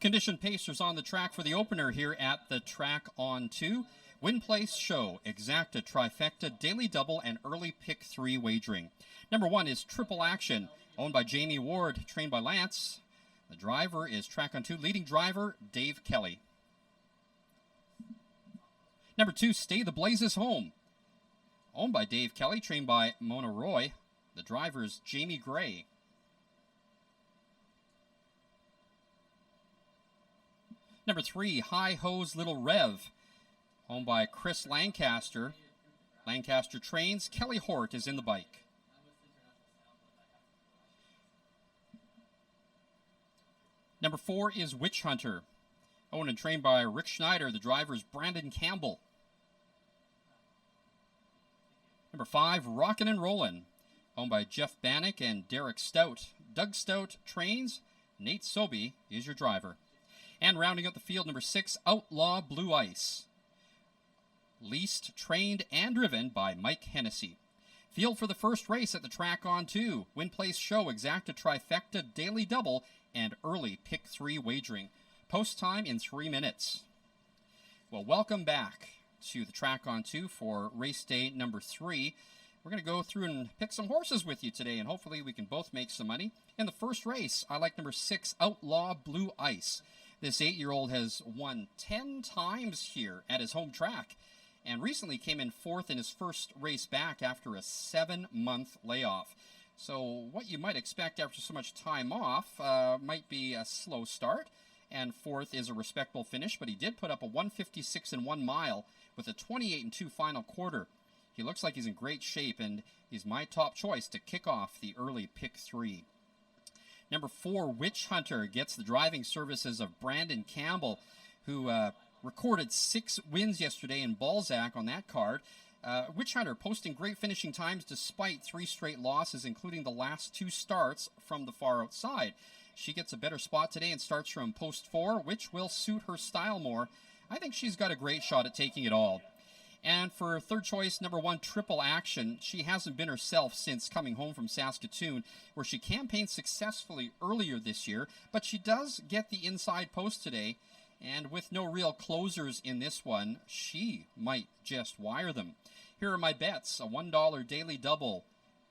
Condition pacers on the track for the opener here at the track on 2. Win Place Show, Exacta, Trifecta, Daily Double, and Early Pick 3 wagering. Number 1 is Triple Action, owned by Jamie Ward, trained by Lance. The driver is track on 2, leading driver Dave Kelly. Number 2, Stay the Blazes Home, owned by Dave Kelly, trained by Mona Roy. The driver is Jamie Gray. Number 3, High Hose Little Rev, owned by Chris Lancaster. Lancaster trains. Kelly Hort is in the bike. Number 4 is Witch Hunter, owned and trained by Rick Schneider. The driver is Brandon Campbell. Number 5, Rockin' and Rollin', owned by Jeff Bannock and Derek Stout. Doug Stout trains. Nate Sobey is your driver. And rounding out the field, number 6, Outlaw Blue Ice, leased, trained, and driven by Mike Hennessy. Field for the first race at the track on 2. Win Place Show, Exacta, Trifecta, Daily Double, and Early Pick 3 wagering. Post time in 3 minutes. Well, welcome back to the track on 2 for race day number 3. We're going to go through and pick some horses with you today, and hopefully we can both make some money. In the first race, I like number 6, Outlaw Blue Ice. This 8-year-old has won 10 times here at his home track and recently came in 4th in his first race back after a 7-month layoff. So what you might expect after so much time off might be a slow start, and 4th is a respectable finish, but he did put up a 156 and 1 mile with a 28 and 2 final quarter. He looks like he's in great shape, and he's my top choice to kick off the early pick 3. Number 4, Witch Hunter, gets the driving services of Brandon Campbell, who recorded 6 wins yesterday in Balzac on that card. Witch Hunter posting great finishing times despite 3 straight losses, including the last 2 starts from the far outside. She gets a better spot today and starts from post 4, which will suit her style more. I think she's got a great shot at taking it all. And for third choice, number 1, Triple Action. She hasn't been herself since coming home from Saskatoon, where she campaigned successfully earlier this year, but she does get the inside post today, and with no real closers in this one, she might just wire them. Here are my bets. A $1 daily double,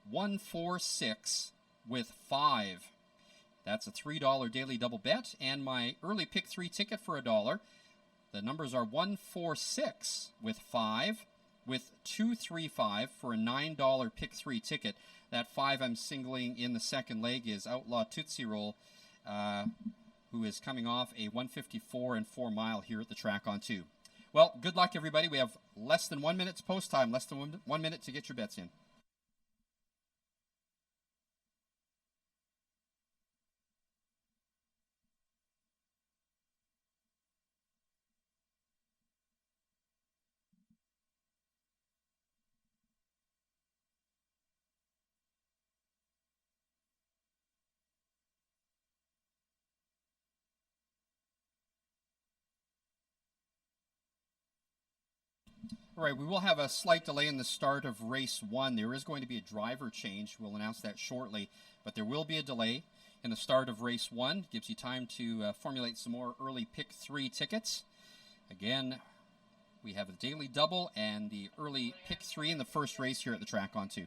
146 with 5. That's a $3 daily double bet, and my early pick 3 ticket for $1. The numbers are 146 with 5, with 235 for a $9 pick 3 ticket. That 5 I'm singling in the second leg is Outlaw Tootsie Roll, who is coming off a 154 and 4 mile here at the track on 2. Well, good luck, everybody. We have less than 1 minute's post time, less than 1 minute to get your bets in. All right, we will have a slight delay in the start of race 1. There is going to be a driver change. We'll announce that shortly, but there will be a delay in the start of race 1. Gives you time to formulate some more early pick 3 tickets. Again, we have the daily double and the early pick 3 in the first race here at the track on 2.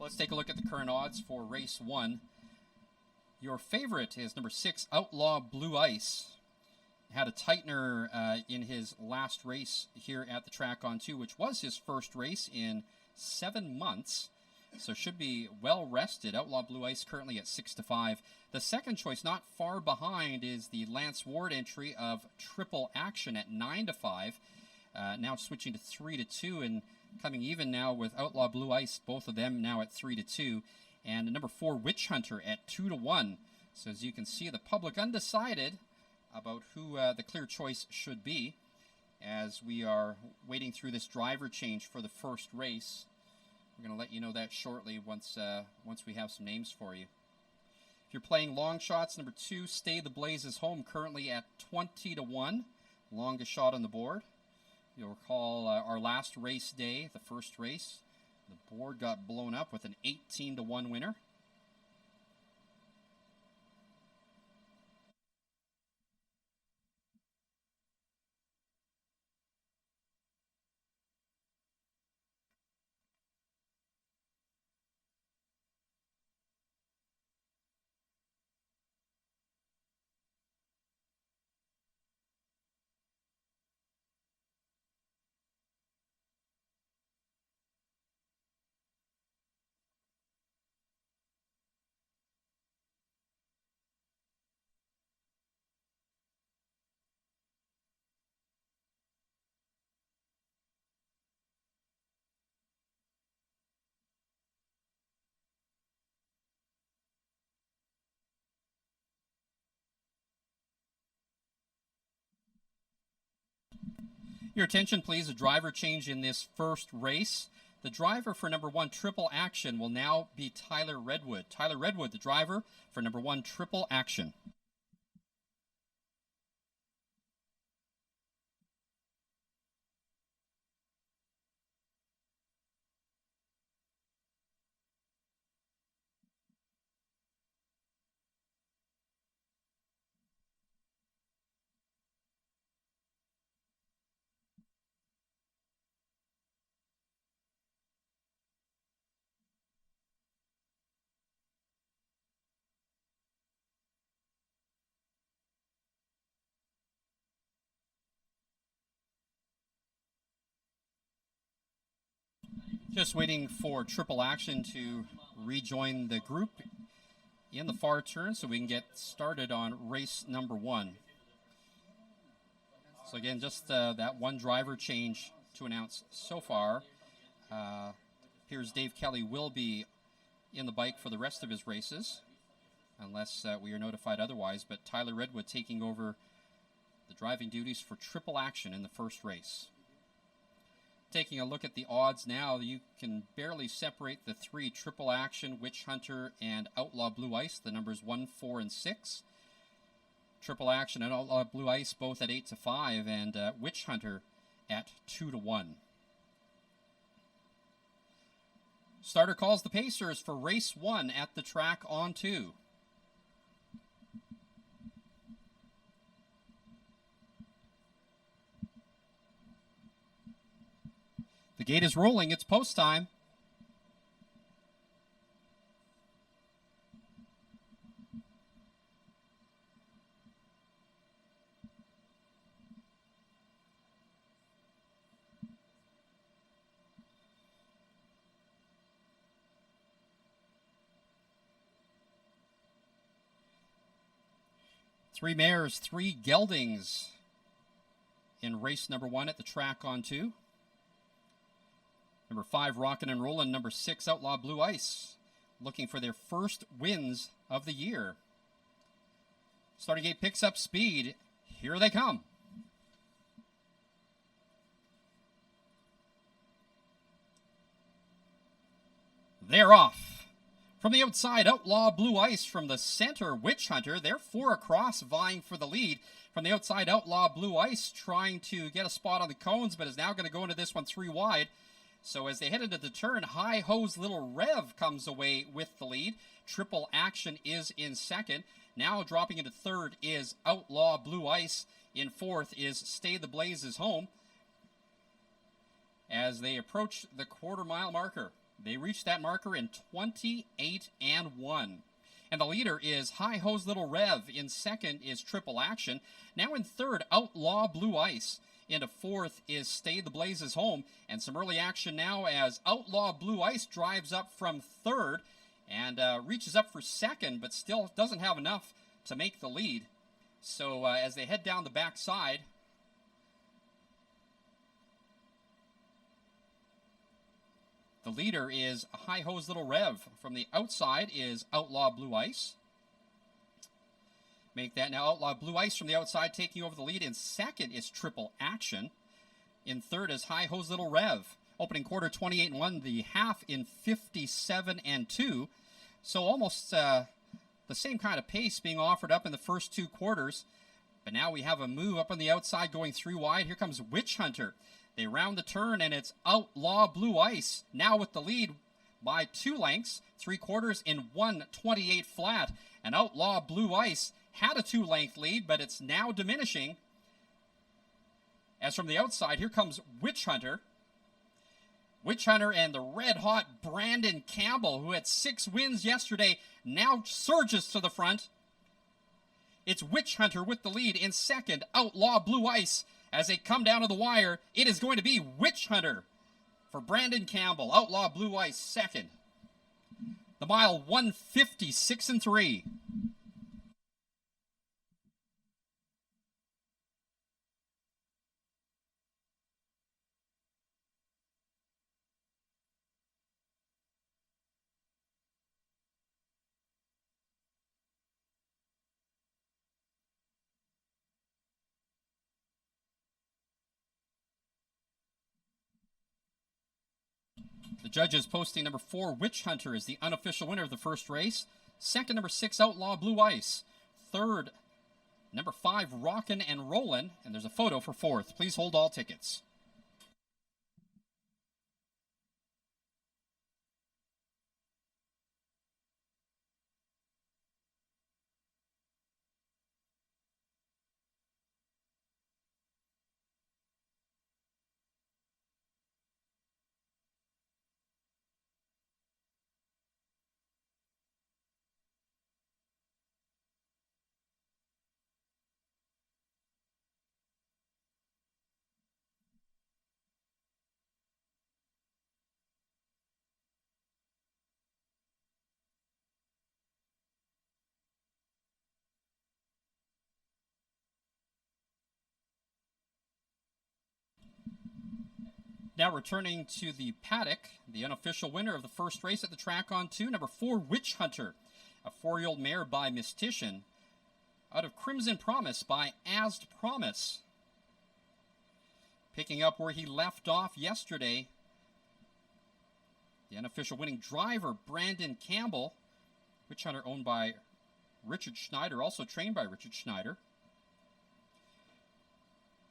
Let's take a look at the current odds for race 1. Your favorite is number 6, Outlaw Blue Ice. Had a tightener in his last race here at the track on 2, which was his first race in 7 months. So should be well rested. Outlaw Blue Ice currently at 6-5. The second choice, not far behind, is the Lance Ward entry of Triple Action at 9-5. Now switching to 3-2 and coming even now with Outlaw Blue Ice, both of them now at 3-2. And number 4, Witch Hunter at 2-1. So as you can see, the public undecided about who the clear choice should be as we are waiting through this driver change for the first race. We're going to let you know that shortly once we have some names for you. If you're playing long shots, number 2, Stay the Blazes Home, currently at 20-1. Longest shot on the board. You'll recall our last race day, the first race, the board got blown up with an 18-1 winner. Your attention, please. A driver change in this first race. The driver for number 1, Triple Action, will now be Tyler Redwood. Tyler Redwood, the driver for number 1, Triple Action. Just waiting for Triple Action to rejoin the group in the far turn so we can get started on race number 1. So again, just that one driver change to announce so far. Appears Dave Kelly will be in the bike for the rest of his races, unless we are notified otherwise. But Tyler Redwood taking over the driving duties for Triple Action in the first race. Taking a look at the odds now, you can barely separate the 3, Triple Action, Witch Hunter, and Outlaw Blue Ice, the numbers 1, 4, and 6. Triple Action and Outlaw Blue Ice both at 8-5, and Witch Hunter at 2-1. Starter calls the Pacers for race 1 at the track on 2. The gate is rolling. It's post time. Three mares, 3 geldings in race number 1 at the track on 2. Number 5, Rockin' and Rollin'. Number 6, Outlaw Blue Ice, looking for their first wins of the year. Starting gate picks up speed. Here they come. They're off. From the outside, Outlaw Blue Ice. From the center, Witch Hunter. They're 4 across, vying for the lead. From the outside, Outlaw Blue Ice trying to get a spot on the cones, but is now going to go into this one 3 wide. So as they head into the turn, High Ho's Little Rev comes away with the lead. Triple Action is in second. Now dropping into third is Outlaw Blue Ice. In fourth is Stay the Blazes Home. As they approach the quarter-mile marker, They reached that marker in 28 and 1. And the leader is High Hose Little Rev. In second is Triple Action. Now in third, Outlaw Blue Ice. Into fourth is Stay the Blazes Home. And some early action now as Outlaw Blue Ice drives up from third and reaches up for second, but still doesn't have enough to make the lead. So as they head down the backside, the leader is High Hose Little Rev. From the outside is Outlaw Blue Ice. Make that now Outlaw Blue Ice from the outside, taking over the lead. In second is Triple Action. In third is High Hose Little Rev. Opening quarter 28 and 1, the half in 57 and 2. So almost the same kind of pace being offered up in the first two quarters. But now we have a move up on the outside going three wide. Here comes Witch Hunter. They round the turn, and it's Outlaw Blue Ice now with the lead by 2 lengths, 3 quarters in 1:28 flat. And Outlaw Blue Ice had a 2-length lead, but it's now diminishing. As from the outside, here comes Witch Hunter. Witch Hunter and the red-hot Brandon Campbell, who had 6 wins yesterday, now surges to the front. It's Witch Hunter with the lead. In second, Outlaw Blue Ice. As they come down to the wire, it is going to be Witch Hunter for Brandon Campbell. Outlaw Blue Ice second. The mile 156 and 3. The judges posting number 4, Witch Hunter, is the unofficial winner of the first race. Second, number 6, Outlaw Blue Ice. Third, number 5, Rockin' and Rollin'. And there's a photo for fourth. Please hold all tickets. Now returning to the paddock, the unofficial winner of the first race at the track on 2, number 4, Witch Hunter, a 4-year-old mare by Mystician, out of Crimson Promise by Asd Promise. Picking up where he left off yesterday, the unofficial winning driver, Brandon Campbell. Witch Hunter owned by Richard Schneider, also trained by Richard Schneider.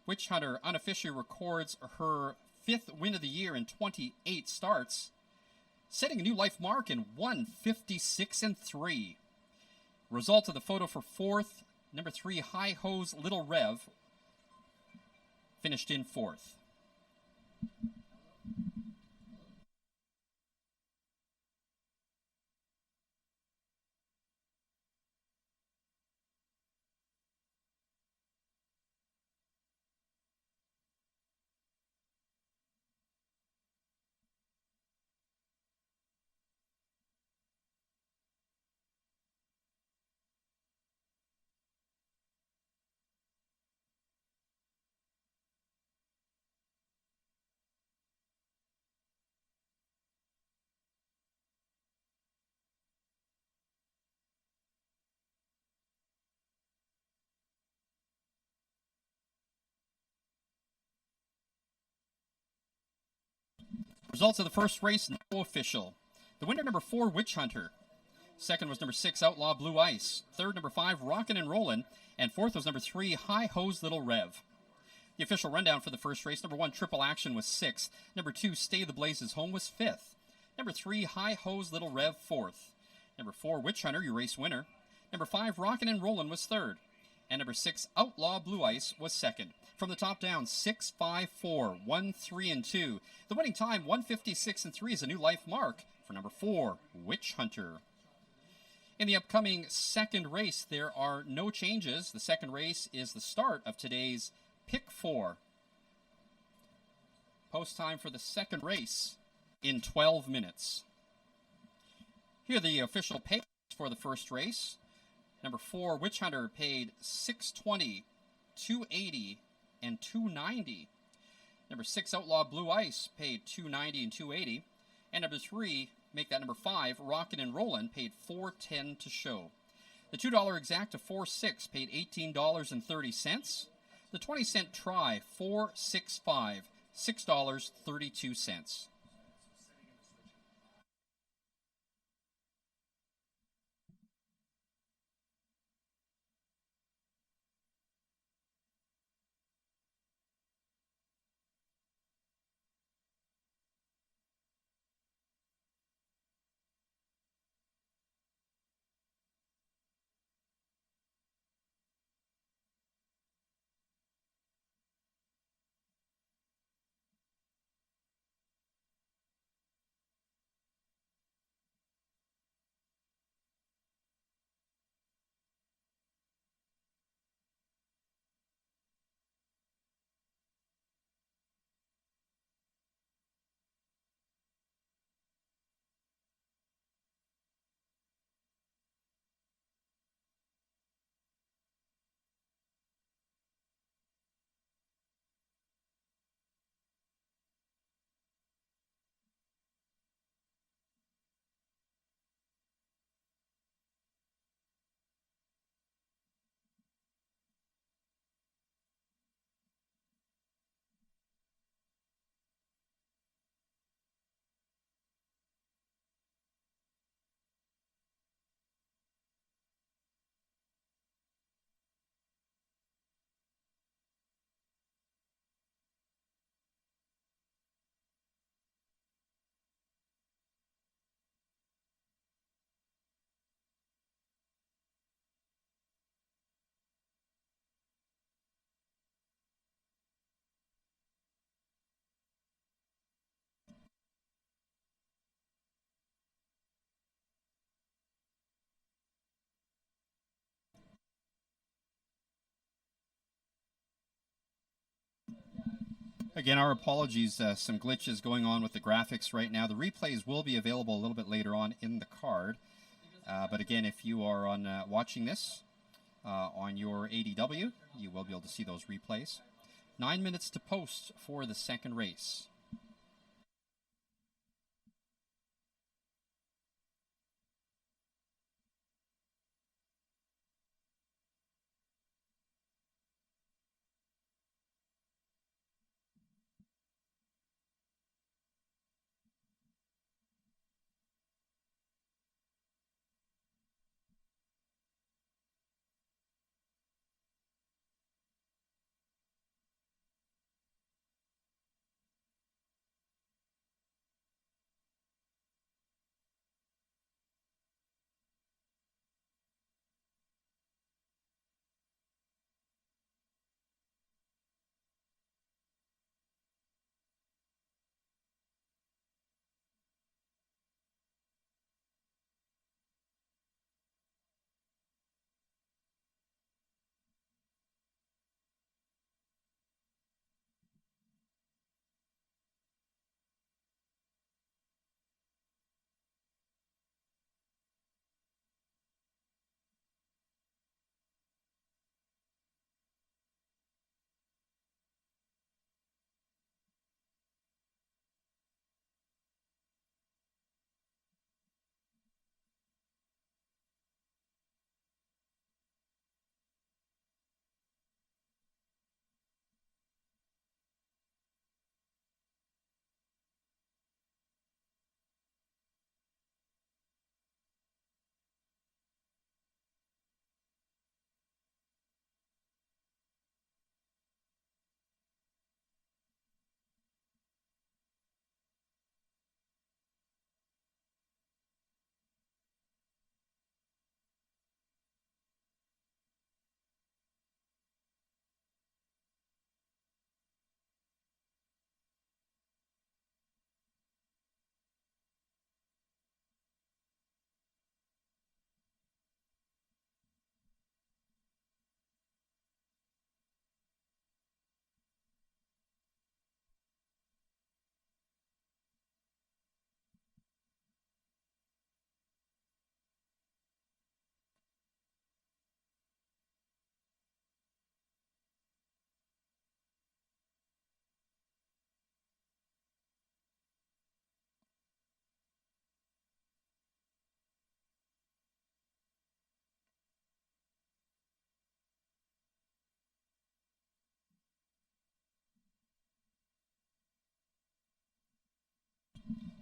Witch Hunter unofficially records her 5th win of the year in 28 starts, setting a new life mark in 156 and 3. Result of the photo for fourth, number 3, High Hose Little Rev, finished in 4th. Results of the first race, no official. The winner, number 4, Witch Hunter. Second was number 6, Outlaw Blue Ice. Third, number 5, Rockin' and Rollin'. And fourth was number 3, High Hose Little Rev. The official rundown for the first race, number 1, Triple Action, was 6th. Number 2, Stay the Blazes Home, was 5th. Number 3, High Hose Little Rev, 4th. Number 4, Witch Hunter, your race winner. Number 5, Rockin' and Rollin', was 3rd. And number 6, Outlaw Blue Ice, was second. From the top down, 6, 5, 4, 1, 3, and 2. The winning time, 1:56 and 3, is a new life mark for number 4, Witch Hunter. In the upcoming second race, there are no changes. The second race is the start of today's Pick 4. Post time for the second race in 12 minutes. Here are the official pays for the first race. Number 4, Witch Hunter, paid $6.20, $2.80, and $2.90. Number 6, Outlaw Blue Ice, paid $2.90 and $2.80. And number 3, make that number 5, Rockin' and Rollin', paid $4.10 to show. The $2 exacta 4-6 paid $18.30. The 20-cent try 4-6-5, $6.32. Again, our apologies. Some glitches going on with the graphics right now. The replays will be available a little bit later on in the card. But again, if you are on watching this on your ADW, you will be able to see those replays. 9 minutes to post for the second race.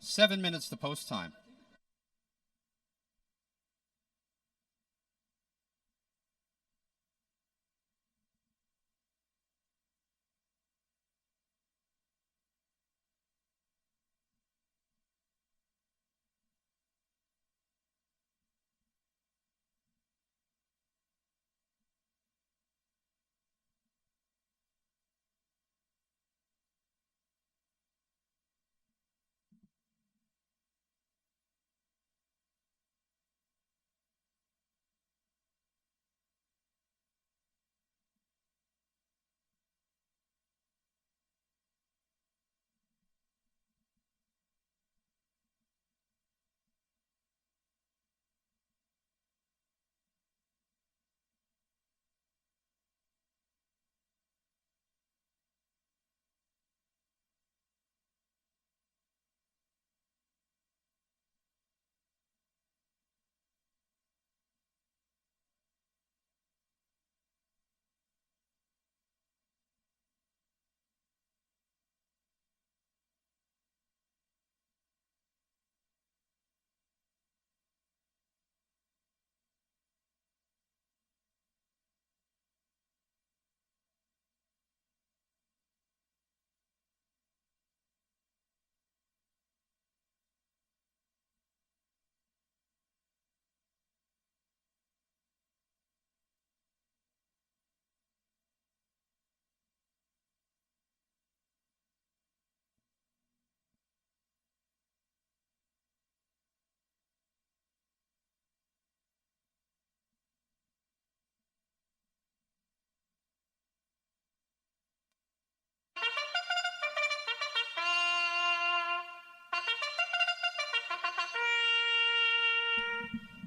7 minutes to post time.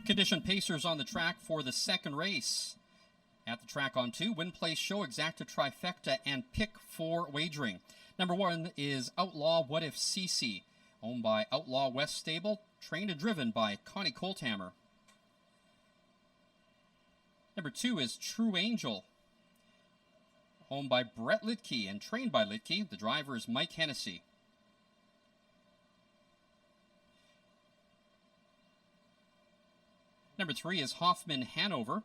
Condition pacers on the track for the second race. At the track on 2, win, place, show, exacta, trifecta, and pick 4 wagering. Number 1 is Outlaw What If CC, owned by Outlaw West Stable, trained and driven by Connie Colthammer. Number 2 is True Angel, owned by Brett Litke and trained by Litke. The driver is Mike Hennessy. Number 3 is Hoffman Hanover,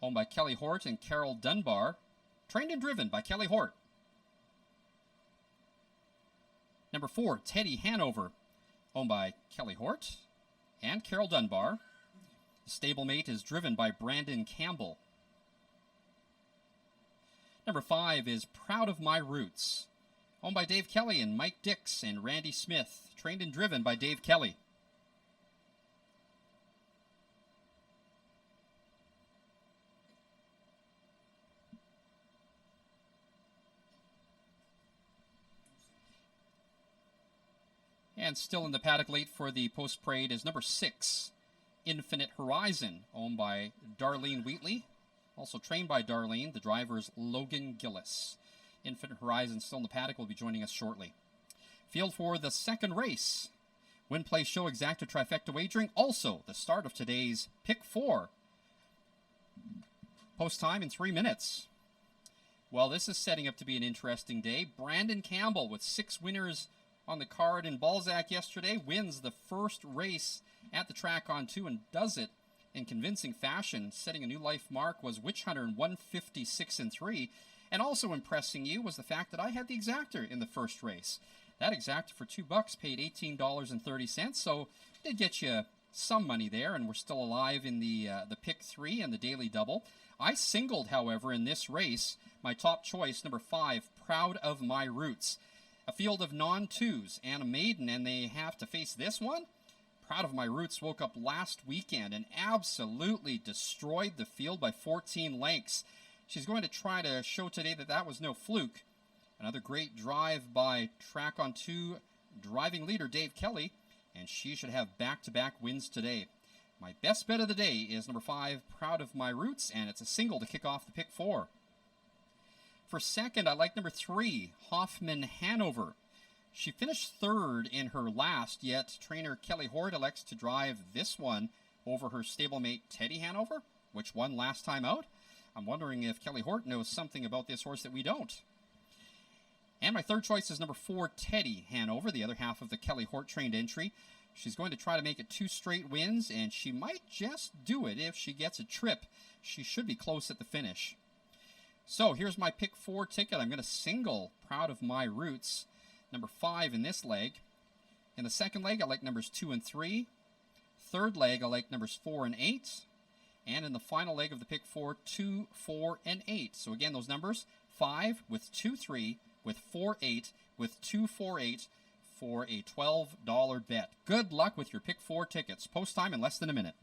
owned by Kelly Hort and Carol Dunbar, trained and driven by Kelly Hort. Number 4, Teddy Hanover, owned by Kelly Hort and Carol Dunbar. The stablemate is driven by Brandon Campbell. Number 5 is Proud of My Roots, owned by Dave Kelly and Mike Dix and Randy Smith, trained and driven by Dave Kelly. And still in the paddock late for the post-parade is number 6, Infinite Horizon, owned by Darlene Wheatley, also trained by Darlene. The driver is Logan Gillis. Infinite Horizon still in the paddock, will be joining us shortly. Field for the second race. Win, place, show, exacta, trifecta wagering. Also the start of today's Pick 4. Post time in 3 minutes. Well, this is setting up to be an interesting day. Brandon Campbell with 6 winners on the card in Balzac yesterday wins the first race at the track on 2 and does it in convincing fashion. Setting a new life mark was Witch Hunter in 156-3. And also impressing you was the fact that I had the exactor in the first race. That exactor for $2 paid $18.30, so did get you some money there, and we're still alive in the pick 3 and the daily double. I singled, however, in this race my top choice, number 5, Proud of My Roots. A field of non-twos and a maiden, and they have to face this one. Proud of My Roots woke up last weekend and absolutely destroyed the field by 14 lengths. She's going to try to show today that that was no fluke. Another great drive by track on 2 driving leader Dave Kelly, and she should have back-to-back wins today. My best bet of the day is number 5, Proud of My Roots, and it's a single to kick off the pick 4. For second, I like number 3, Hoffman Hanover. She finished third in her last, yet trainer Kelly Hort elects to drive this one over her stablemate Teddy Hanover, which won last time out. I'm wondering if Kelly Hort knows something about this horse that we don't. And my third choice is number 4, Teddy Hanover, the other half of the Kelly Hort trained entry. She's going to try to make it 2 straight wins, and she might just do it if she gets a trip. She should be close at the finish. So here's my pick 4 ticket. I'm going to single Proud of My Roots, number 5 in this leg. In the second leg, I like numbers 2 and 3. Third leg, I like numbers 4 and 8. And in the final leg of the pick 4, 2, 4, and 8. So again, those numbers, 5 with 2, 3, with 4, 8, with 2, 4, 8 for a $12 bet. Good luck with your pick 4 tickets. Post time in less than a minute.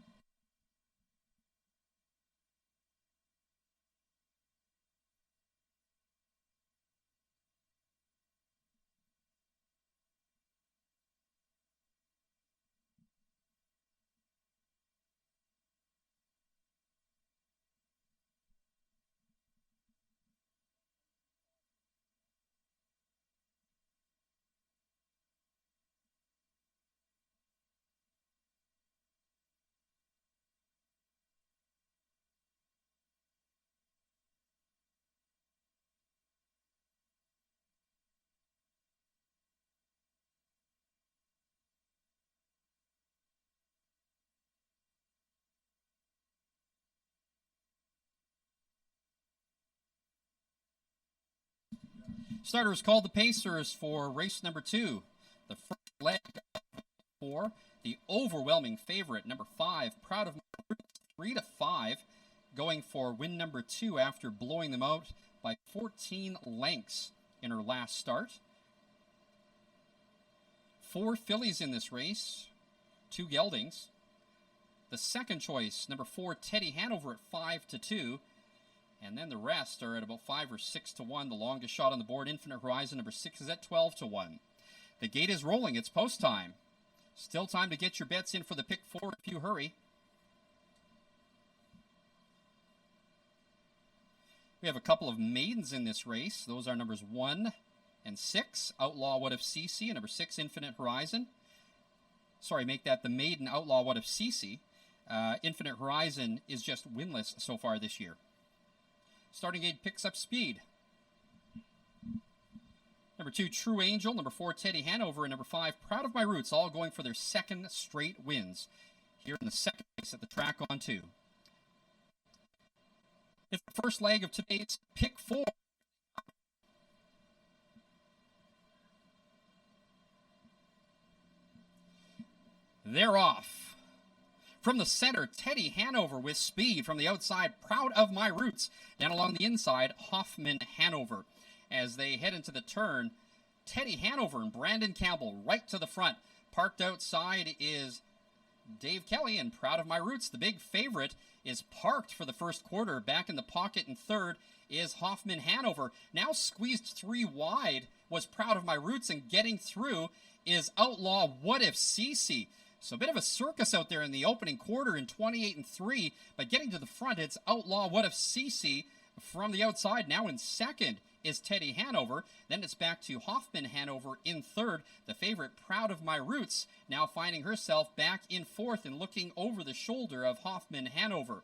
Starters called the Pacers for race number 2. The first leg for the overwhelming favorite, number 5, Proud of My Roots, 3-5, going for win number 2 after blowing them out by 14 lengths in her last start. 4 fillies in this race, 2 geldings. The second choice, number 4, Teddy Hanover at 5-2. And then the rest are at about 5 or 6-1. The longest shot on the board, Infinite Horizon, number 6, is at 12-1. The gate is rolling. It's post time. Still time to get your bets in for the pick 4 if you hurry. We have a couple of maidens in this race. Those are numbers 1 and 6, Outlaw What If CC, and number 6, Infinite Horizon. Sorry, make that the maiden, Outlaw What If CC. Infinite Horizon is just winless so far this year. Starting gate picks up speed. Number 2, True Angel. Number 4, Teddy Hanover. And number 5, Proud of My Roots, all going for their second straight wins here in the second race at the track on 2. It's the first leg of today's pick 4. They're off. From the center, Teddy Hanover with speed. From the outside, Proud of My Roots. Down along the inside, Hoffman Hanover. As they head into the turn, Teddy Hanover and Brandon Campbell right to the front. Parked outside is Dave Kelly, and Proud of My Roots, the big favorite, is parked for the first quarter. Back in the pocket in third is Hoffman Hanover. Now squeezed 3 wide was Proud of My Roots, and getting through is Outlaw What If CC. So a bit of a circus out there in the opening quarter in 28-3, but getting to the front, it's Outlaw What If CC from the outside. Now in second is Teddy Hanover. Then it's back to Hoffman Hanover in third. The favorite, Proud of My Roots, now finding herself back in fourth and looking over the shoulder of Hoffman Hanover.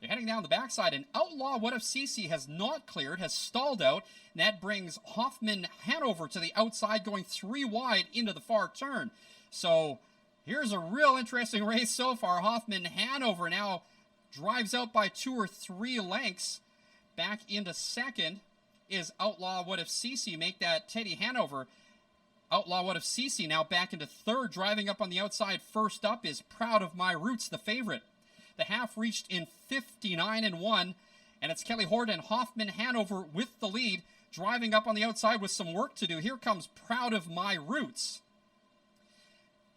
They're heading down the backside, and Outlaw What If CC has not cleared, has stalled out, and that brings Hoffman Hanover to the outside, going 3 wide into the far turn. So here's a real interesting race so far. Hoffman Hanover now drives out by 2 or 3 lengths. Back into second is Outlaw What If CC. Make that Teddy Hanover. Outlaw What If CC now back into third, driving up on the outside. First up is Proud of My Roots, the favorite. The half reached in 59-1, and it's Kelly Hort and Hoffman Hanover with the lead, driving up on the outside with some work to do. Here comes Proud of My Roots.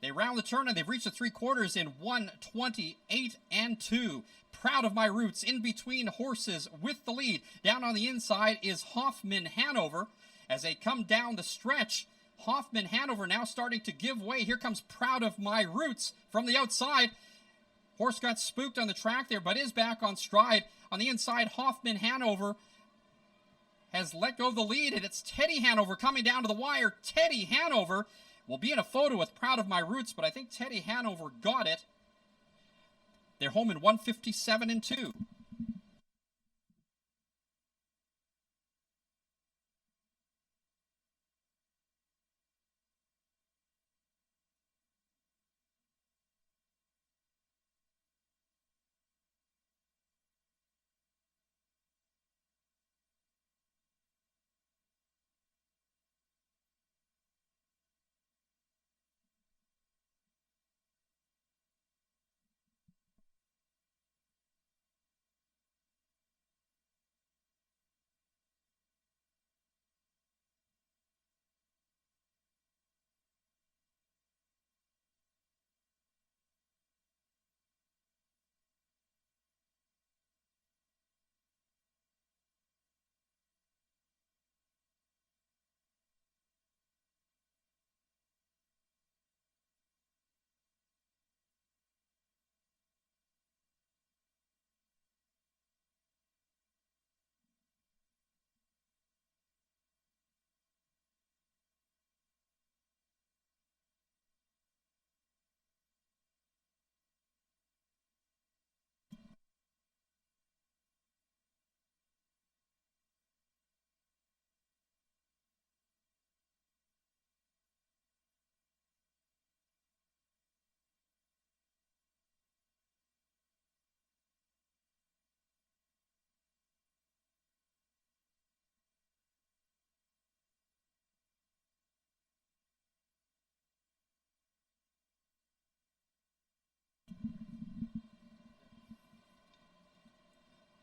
They round the turn, and they've reached the 3 quarters in 1:28-2. Proud of My Roots in between horses with the lead. Down on the inside is Hoffman Hanover. As they come down the stretch, Hoffman Hanover now starting to give way. Here comes Proud of My Roots from the outside. Horse got spooked on the track there, but is back on stride. On the inside, Hoffman Hanover has let go of the lead, and it's Teddy Hanover coming down to the wire. Teddy Hanover will be in a photo with Proud of My Roots, but I think Teddy Hanover got it. They're home in 157-2.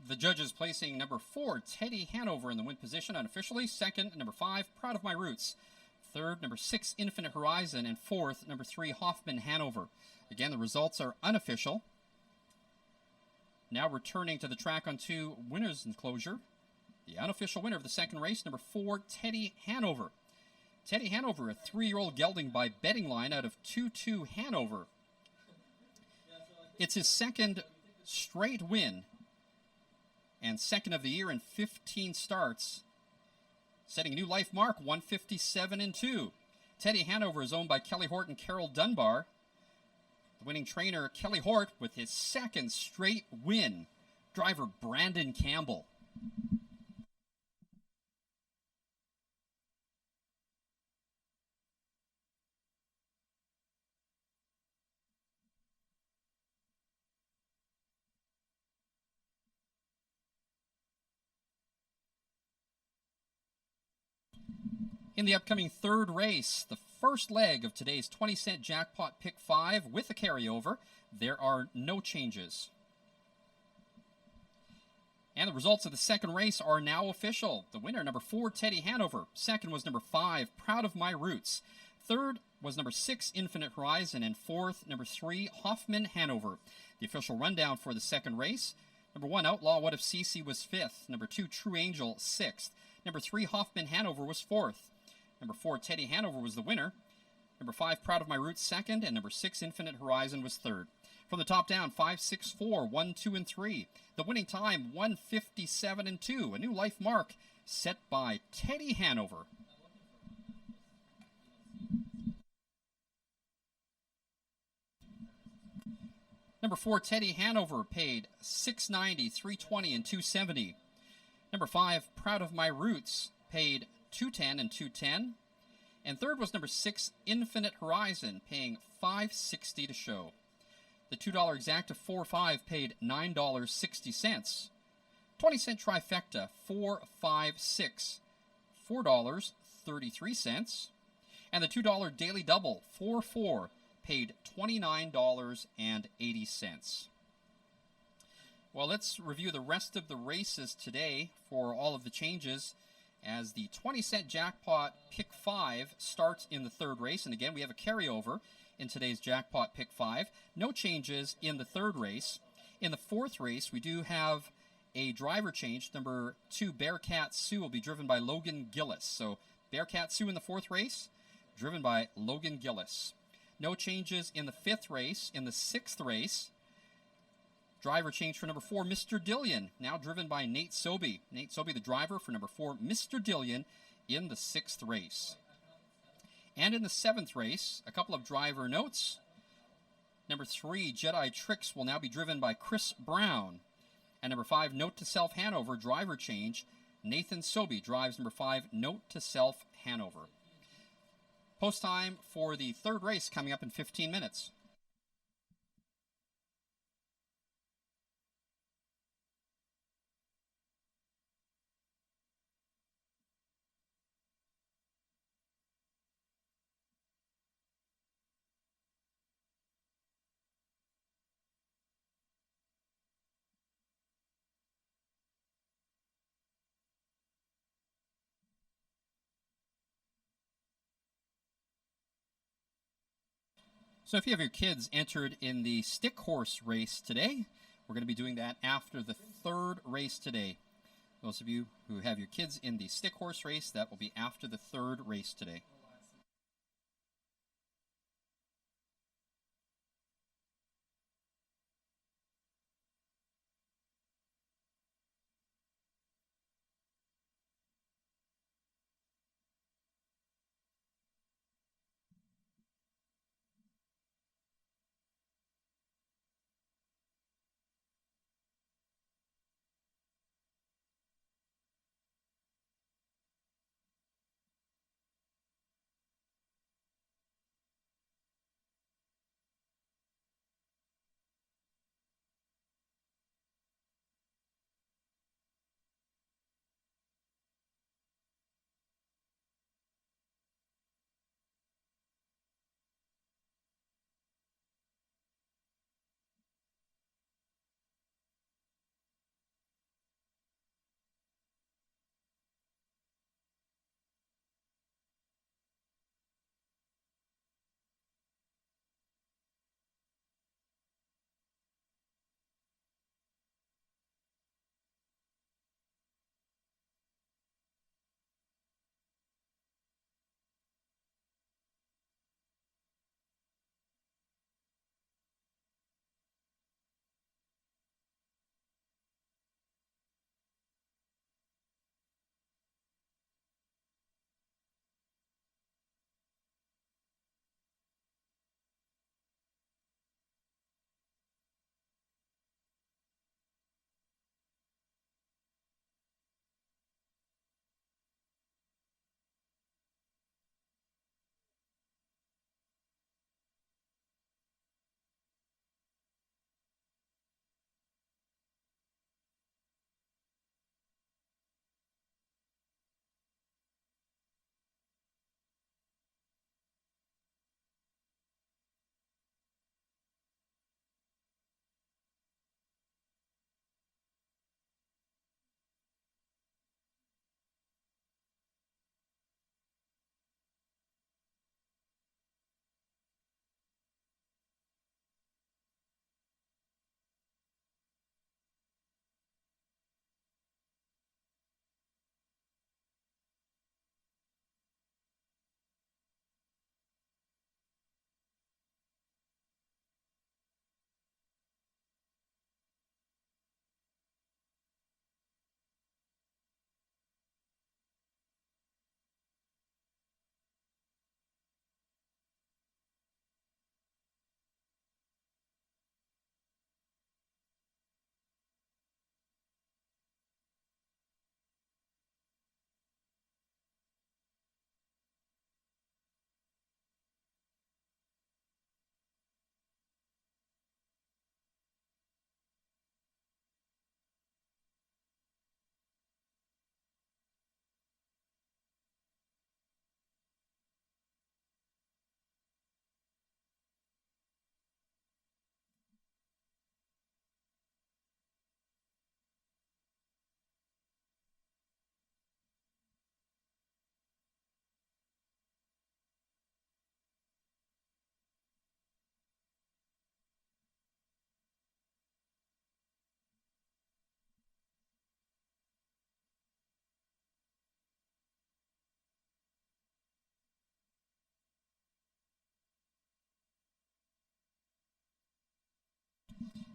The judges placing number 4, Teddy Hanover, in the win position unofficially. Second, number 5, Proud of My Roots. Third, number 6, Infinite Horizon. And fourth, number 3, Hoffman Hanover. Again, the results are unofficial. Now returning to the track on 2, winners enclosure. The unofficial winner of the second race, number 4, Teddy Hanover. Teddy Hanover, a 3-year-old gelding by betting line out of 2-2 Hanover. It's his second straight win and second of the year in 15 starts, setting a new life mark, 157-2. Teddy Hanover is owned by Kelly Hort and Carol Dunbar. The winning trainer, Kelly Hort, with his second straight win. Driver, Brandon Campbell. In the upcoming third race, the first leg of today's 20-cent jackpot pick 5 with a carryover, there are no changes. And the results of the second race are now official. The winner, number 4, Teddy Hanover. Second was number 5, Proud of My Roots. Third was number 6, Infinite Horizon. And fourth, number 3, Hoffman Hanover. The official rundown for the second race: number 1, Outlaw What If Cece was 5th. Number 2, True Angel, 6th. Number 3, Hoffman Hanover was 4th. Number 4, Teddy Hanover was the winner. Number 5, Proud of My Roots, 2nd. And number 6, Infinite Horizon was 3rd. From the top down, 5, 6, 4, 1, 2, and 3. The winning time, 157-2. A new life mark set by Teddy Hanover. Number 4, Teddy Hanover, paid $6.90, $3.20, and $2.70. Number 5, Proud of My Roots, paid $2.10 and $2.10. And third was number 6, Infinite Horizon, paying $5.60 to show. The $2 exacta 4-5 paid $9.60. 20-cent trifecta 4-5-6, $4.33. And the $2 daily double 4-4 paid $29.80. Well, let's review the rest of the races today for all of the changes, as the 20-cent jackpot pick 5 starts in the third race. And again, we have a carryover in today's jackpot pick 5. No changes in the third race. In the fourth race, we do have a driver change. Number 2, Bearcat Sue, will be driven by Logan Gillis. So Bearcat Sue in the fourth race, driven by Logan Gillis. No changes in the fifth race. In the sixth race, driver change for number 4, Mr. Dillion, now driven by Nate Sobey. Nate Sobey, the driver for number 4, Mr. Dillion, in the sixth race. And in the seventh race, a couple of driver notes. Number 3, Jedi Tricks, will now be driven by Chris Brown. And number 5, Note to Self Hanover, driver change. Nathan Sobey drives number 5, Note to Self Hanover. Post time for the third race coming up in 15 minutes. So if you have your kids entered in the stick horse race today, we're going to be doing that after the third race today. Those of you who have your kids in the stick horse race, that will be after the third race today.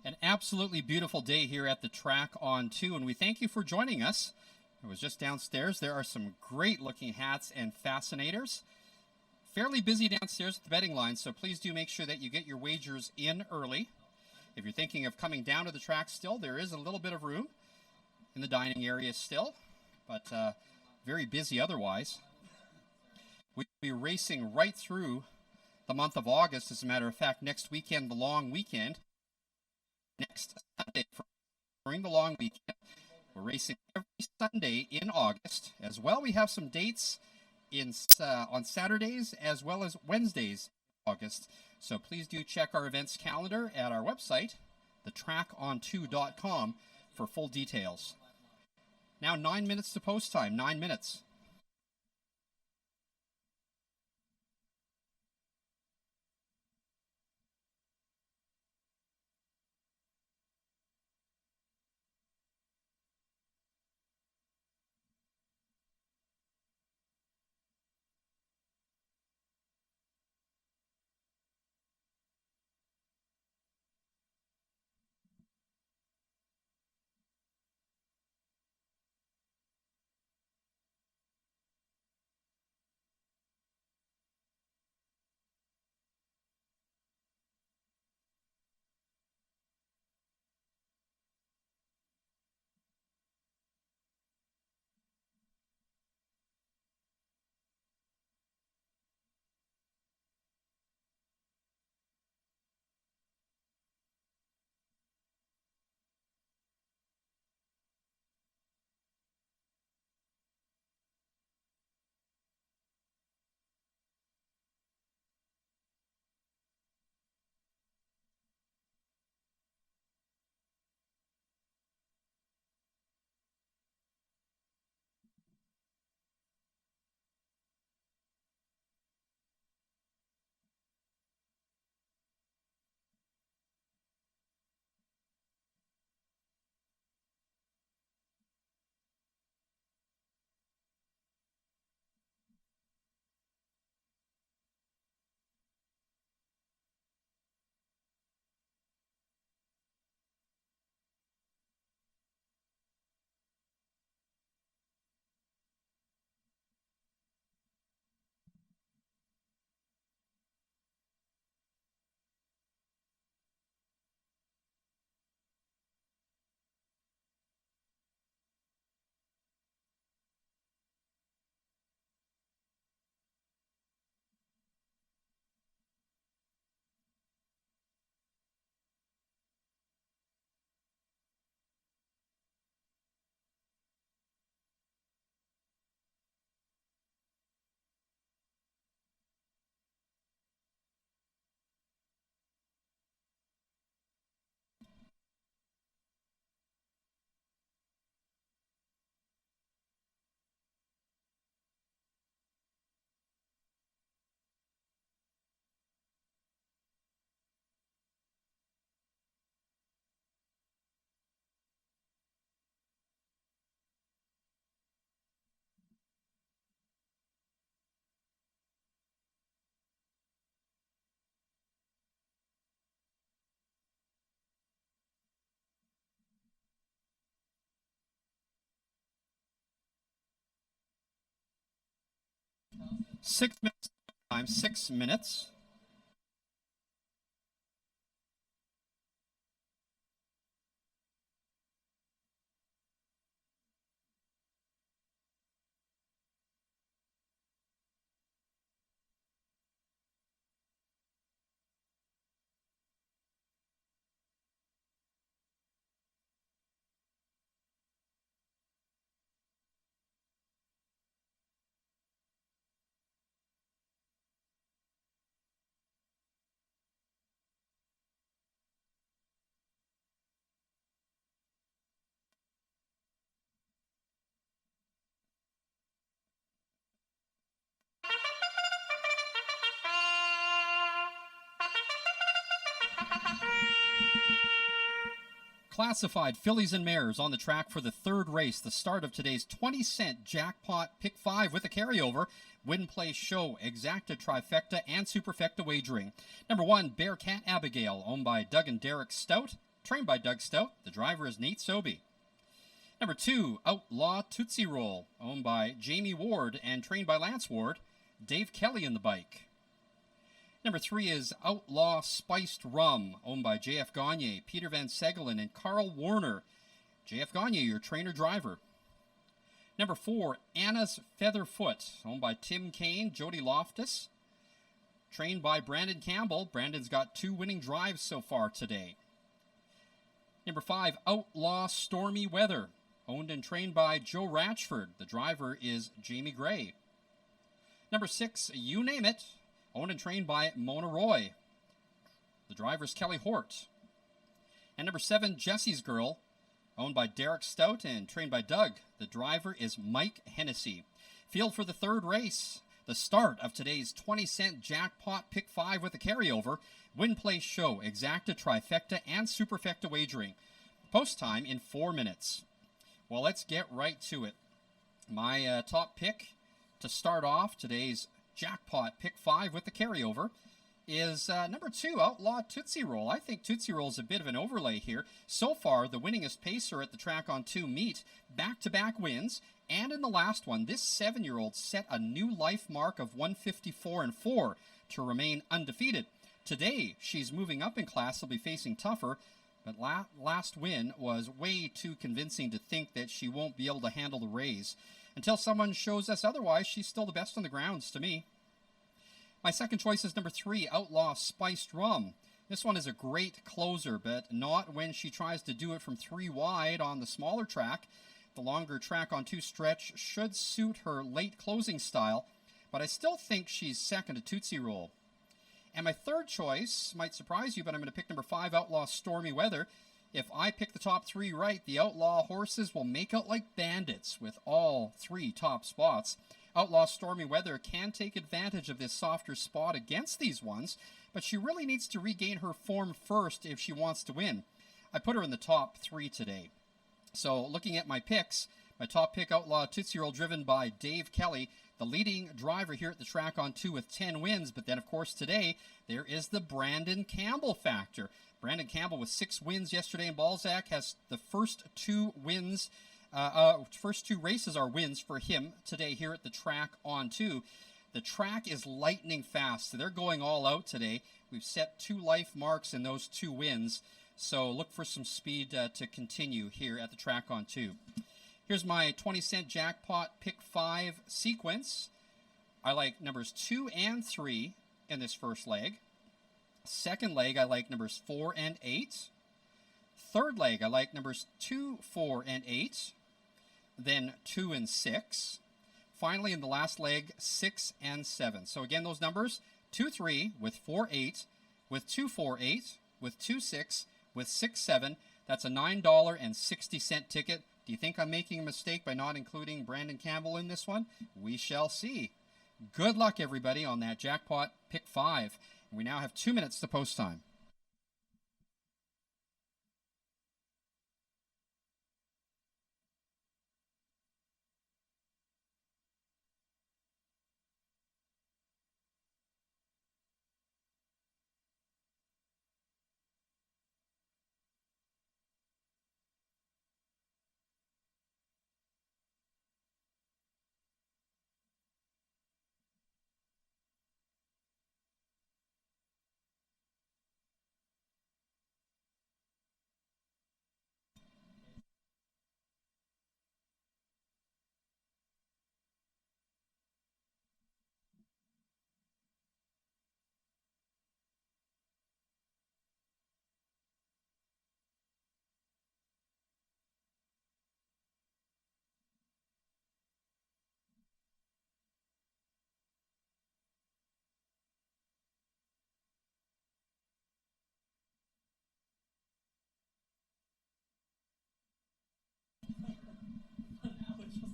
An absolutely beautiful day here at the track on 2, and we thank you for joining us. I was just downstairs. There are some great looking hats and fascinators. Fairly busy downstairs at the betting line, so please do make sure that you get your wagers in early. If you're thinking of coming down to the track still, there is a little bit of room in the dining area still, but very busy otherwise. We'll be racing right through the month of August. As a matter of fact, next weekend, the long weekend, next Sunday during the long weekend, we're racing every Sunday in August. As well, we have some dates on Saturdays as well as Wednesdays in August. So please do check our events calendar at our website, thetracon2.com, for full details. Now 9 minutes to post time, 9 minutes. Six minutes time, 6 minutes. Classified fillies and mares on the track for the third race, the start of today's 20 cent jackpot pick 5 with a carryover. Win, play, show, exacta, trifecta, and superfecta wagering. Number 1, Bearcat Abigail, owned by Doug and Derek Stout. trained by Doug Stout. The driver is Nate Sobey. Number 2, Outlaw Tootsie Roll, owned by Jamie Ward and trained by Lance Ward. Dave Kelly in the bike. Number 3 is Outlaw Spiced Rum, owned by J.F. Gagne, Peter Van Segelen, and Carl Warner. J.F. Gagne, your trainer-driver. Number 4, Anna's Featherfoot, owned by Tim Kane, Jody Loftus. Trained by Brandon Campbell. Brandon's got 2 winning drives so far today. Number 5, Outlaw Stormy Weather, owned and trained by Joe Ratchford. The driver is Jamie Gray. Number 6, You Name It, owned and trained by Mona Roy. The driver is Kelly Hort. And number 7, Jesse's Girl, owned by Derek Stout and trained by Doug. The driver is Mike Hennessy. Field for the 3rd race. The start of today's 20-cent jackpot pick 5 with a carryover. Win, play, show, exacta, trifecta, and superfecta wagering. Post time in 4 minutes. Well, let's get right to it. My top pick to start off today's jackpot pick 5 with the carryover is number 2, Outlaw Tootsie Roll. I think Tootsie Roll is a bit of an overlay here. So far, the winningest pacer at the track on 2 meet, back-to-back wins, and in the last one, this 7-year-old set a new life mark of 154-4 to remain undefeated. Today, she's moving up in class, will be facing tougher, but last win was way too convincing to think that she won't be able to handle the raise. Until someone shows us otherwise, she's still the best on the grounds to me. My second choice is number 3, Outlaw Spiced Rum. This one is a great closer, but not when she tries to do it from 3 wide on the smaller track. The longer track on 2 stretch should suit her late closing style, but I still think she's second to Tootsie Roll. And my third choice might surprise you, but I'm going to pick number 5, Outlaw Stormy Weather. If I pick the top 3 right, the Outlaw horses will make out like bandits with all 3 top spots. Outlaw Stormy Weather can take advantage of this softer spot against these ones, but she really needs to regain her form first if she wants to win. I put her in the top 3 today. So looking at my picks, my top pick, Outlaw Tootsie Roll, driven by Dave Kelly, the leading driver here at the track on 2 with 10 wins. But then, of course, today there is the Brandon Campbell factor. Brandon Campbell with 6 wins yesterday in Balzac has the first 2 wins. First 2 races are wins for him today here at the track on 2. The track is lightning fast, so they're going all out today. We've set 2 life marks in those 2 wins, so look for some speed to continue here at the track on 2. Here's my 20-cent jackpot pick 5 sequence. I like numbers 2 and 3 in this first leg. Second leg, I like numbers 4 and 8. Third leg, I like numbers 2, 4, and 8. Then 2 and 6. Finally, in the last leg, 6 and 7. So again, those numbers, 2, 3, with 4, 8, with 2, 4, 8, with 2, 6, with 6, 7. That's a $9.60 ticket. Do you think I'm making a mistake by not including Brandon Campbell in this one? We shall see. Good luck, everybody, on that jackpot pick 5. We now have 2 minutes to post time.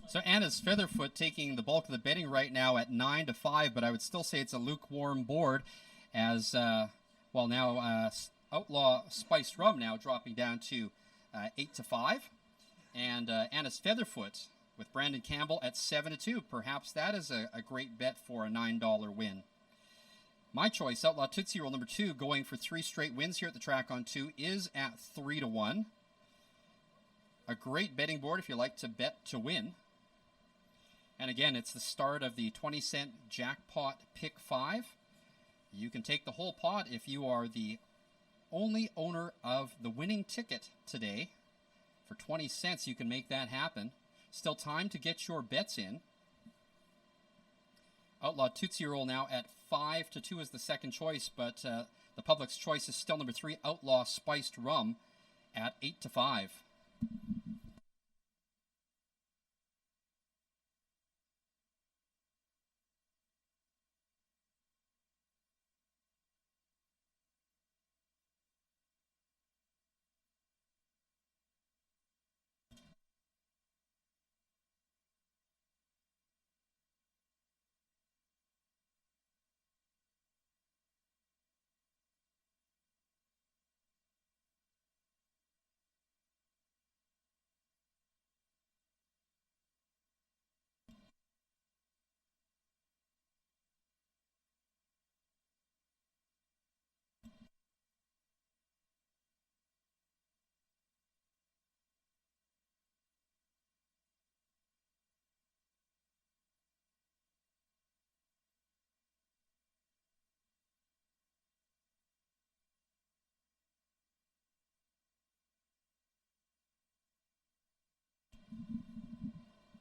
So Anna's Featherfoot taking the bulk of the betting right now at 9-5, but I would still say it's a lukewarm board as, now Outlaw Spiced Rum now dropping down to 8-5. And Anna's Featherfoot with Brandon Campbell at 7-2. Perhaps that is a great bet for a $9 win. My choice, Outlaw Tootsie Roll number 2, going for 3 straight wins here at the track on 2, is at 3-1. A great betting board if you like to bet to win. And again, it's the start of the 20-cent jackpot pick 5. You can take the whole pot if you are the only owner of the winning ticket today. For 20 cents, you can make that happen. Still time to get your bets in. Outlaw Tootsie Roll now at 5-2 is the second choice, but the public's choice is still number 3, Outlaw Spiced Rum, at 8-5.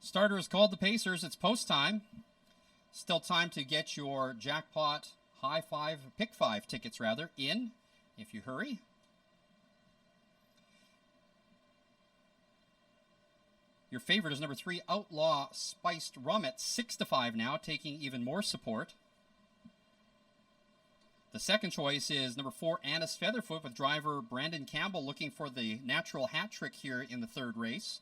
Starter is called the Pacers. It's post time. Still time to get your jackpot high 5, pick 5 tickets rather, in, if you hurry. Your favorite is number 3, Outlaw Spiced Rum, at 6-5 now, taking even more support. The second choice is number 4, Annis Featherfoot, with driver Brandon Campbell looking for the natural hat trick here in the third race.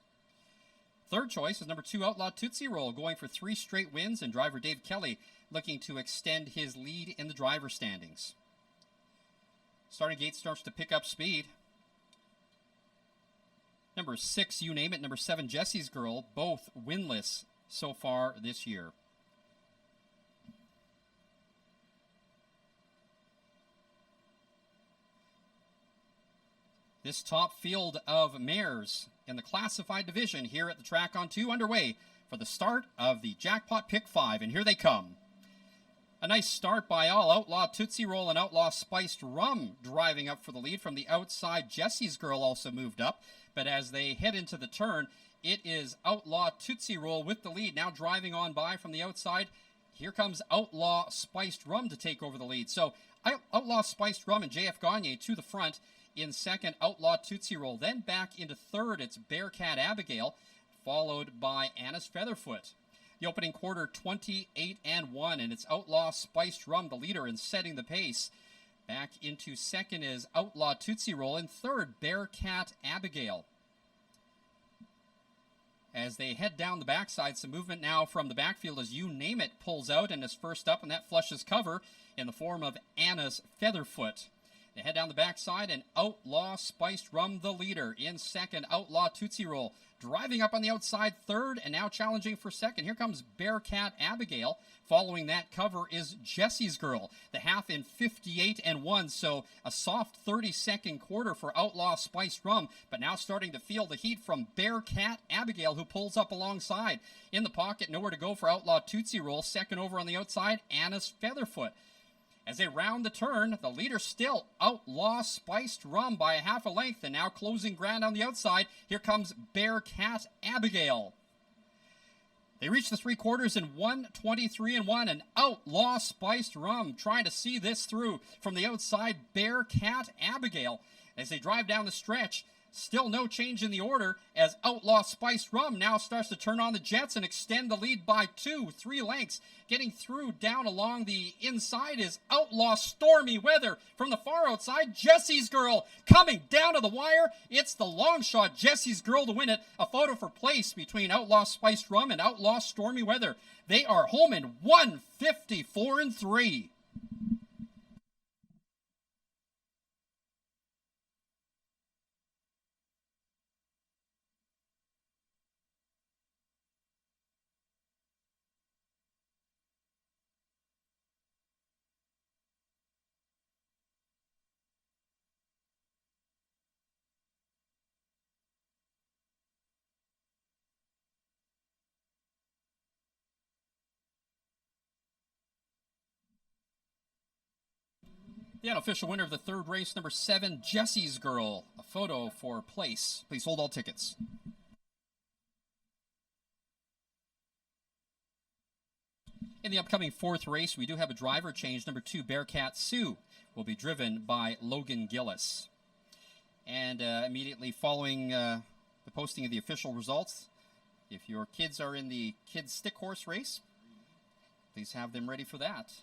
Third choice is number 2, Outlaw Tootsie Roll, going for 3 straight wins, and driver Dave Kelly looking to extend his lead in the driver standings. Starting gate starts to pick up speed. Number 6, You Name It, number 7, Jesse's Girl, both winless so far this year. This top field of mares in the classified division here at the track on 2 underway for the start of the Jackpot Pick 5, and here they come. A nice start by all. Outlaw Tootsie Roll and Outlaw Spiced Rum driving up for the lead from the outside. Jesse's Girl also moved up, but as they head into the turn, it is Outlaw Tootsie Roll with the lead, now driving on by from the outside. Here comes Outlaw Spiced Rum to take over the lead. So Outlaw Spiced Rum and JF Gagne to the front. In second, Outlaw Tootsie Roll. Then back into third, it's Bearcat Abigail, followed by Annis Featherfoot. The opening quarter, 28-1, and it's Outlaw Spiced Rum, the leader, and setting the pace. Back into second is Outlaw Tootsie Roll. In third, Bearcat Abigail. As they head down the backside, some movement now from the backfield as You Name It pulls out and is first up, and that flushes cover in the form of Annis Featherfoot. They head down the backside, and Outlaw Spiced Rum, the leader. In second, Outlaw Tootsie Roll. Driving up on the outside, third, and now challenging for second. Here comes Bearcat Abigail. Following that cover is Jesse's Girl. The half in 58-1, so a soft 30-second quarter for Outlaw Spiced Rum, but now starting to feel the heat from Bearcat Abigail, who pulls up alongside. In the pocket, nowhere to go for Outlaw Tootsie Roll. Second over on the outside, Annis Featherfoot. As they round the turn, the leader still Outlaw Spiced Rum by a half a length, and now closing ground on the outside. Here comes Bearcat Abigail. They reach the three quarters in 1:23-1, and Outlaw Spiced Rum trying to see this through from the outside. Bearcat Abigail, as they drive down the stretch. Still no change in the order as Outlaw Spiced Rum now starts to turn on the jets and extend the lead by 2-3 lengths. Getting through down along the inside is Outlaw Stormy Weather. From the far outside, Jesse's Girl coming down to the wire. It's the long shot, Jesse's Girl, to win it. A photo for place between Outlaw Spiced Rum and Outlaw Stormy Weather. They are home in 1:54-3. The unofficial winner of the third race, number 7, Jesse's Girl. A photo for place. Please hold all tickets. In the upcoming fourth race, we do have a driver change. Number 2, Bearcat Sue, will be driven by Logan Gillis. And immediately following the posting of the official results, if your kids are in the kids stick horse race, please have them ready for that.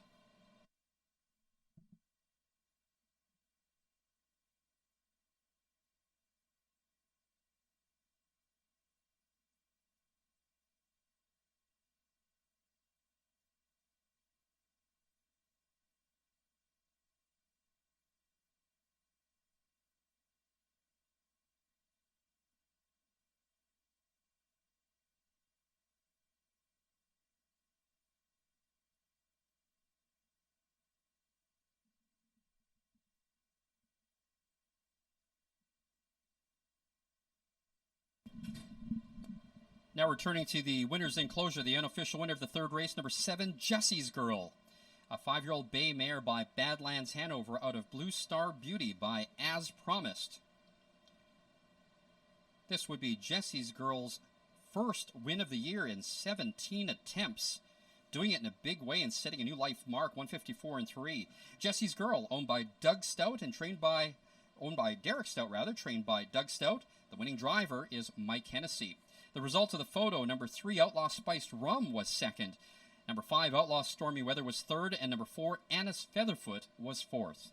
Now returning to the winner's enclosure, the unofficial winner of the third race, number 7, Jesse's Girl. A 5-year-old bay mare by Badlands Hanover out of Blue Star Beauty by As Promised. This would be Jesse's Girl's first win of the year in 17 attempts. Doing it in a big way and setting a new life mark, 154-3. Jesse's Girl, owned by Derek Stout, trained by Doug Stout. The winning driver is Mike Hennessy. The result of the photo, number 3, Outlaw Spiced Rum, was second. Number 5, Outlaw Stormy Weather, was third. And number 4, Annis Featherfoot, was fourth.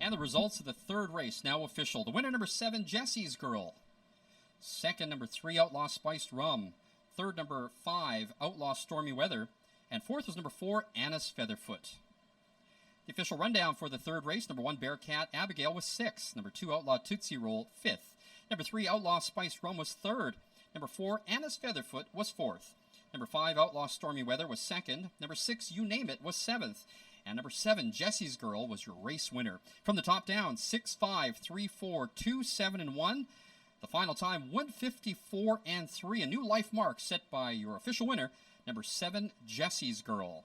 And the results of the third race now official. The winner, number 7, Jesse's Girl. Second, number 3, Outlaw Spiced Rum. Third, number 5, Outlaw Stormy Weather. And fourth was number 4, Annis Featherfoot. The official rundown for the third race, number 1, Bearcat Abigail, was 6th. Number 2, Outlaw Tootsie Roll, 5th. Number 3, Outlaw Spiced Rum, was 3rd. Number 4, Annis Featherfoot, was 4th. Number 5, Outlaw Stormy Weather, was 2nd. Number 6, You Name It, was 7th. And number 7, Jesse's Girl, was your race winner. From the top down, 6, 5, 3, 4, 2, 7, and 1. The final time, 154-3. A new life mark set by your official winner, number 7, Jesse's Girl.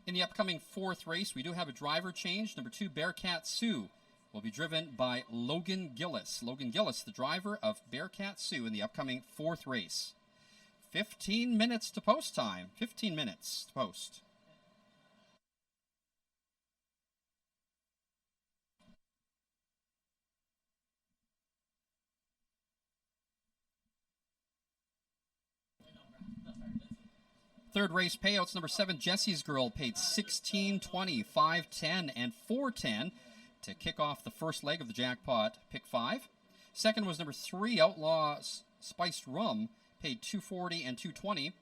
In the upcoming fourth race, we do have a driver change. Number 2, Bearcat Sue, will be driven by Logan Gillis. Logan Gillis, the driver of Bearcat Sue in the upcoming fourth race. 15 minutes to post time. 15 minutes to post. Third race payouts, number 7, Jesse's Girl, paid $16.20, $5.10, and $4.10 to kick off the first leg of the jackpot, pick 5. Second was number 3, Outlaw Spiced Rum, paid $2.40 and $2.20.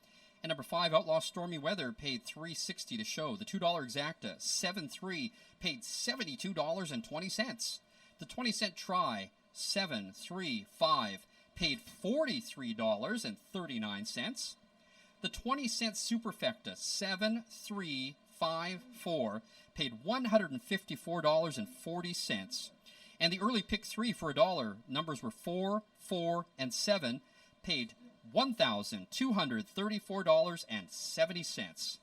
And number 5, Outlaw Stormy Weather, paid $3.60 to show. The $2 exacta, 7-3, paid $72.20. The 20-cent try, 7-3-5, paid $43.39. The 20-cent superfecta, 7354, paid $154.40. And the early pick 3 for $1, numbers were 4, 4, and 7, paid $1,234.70.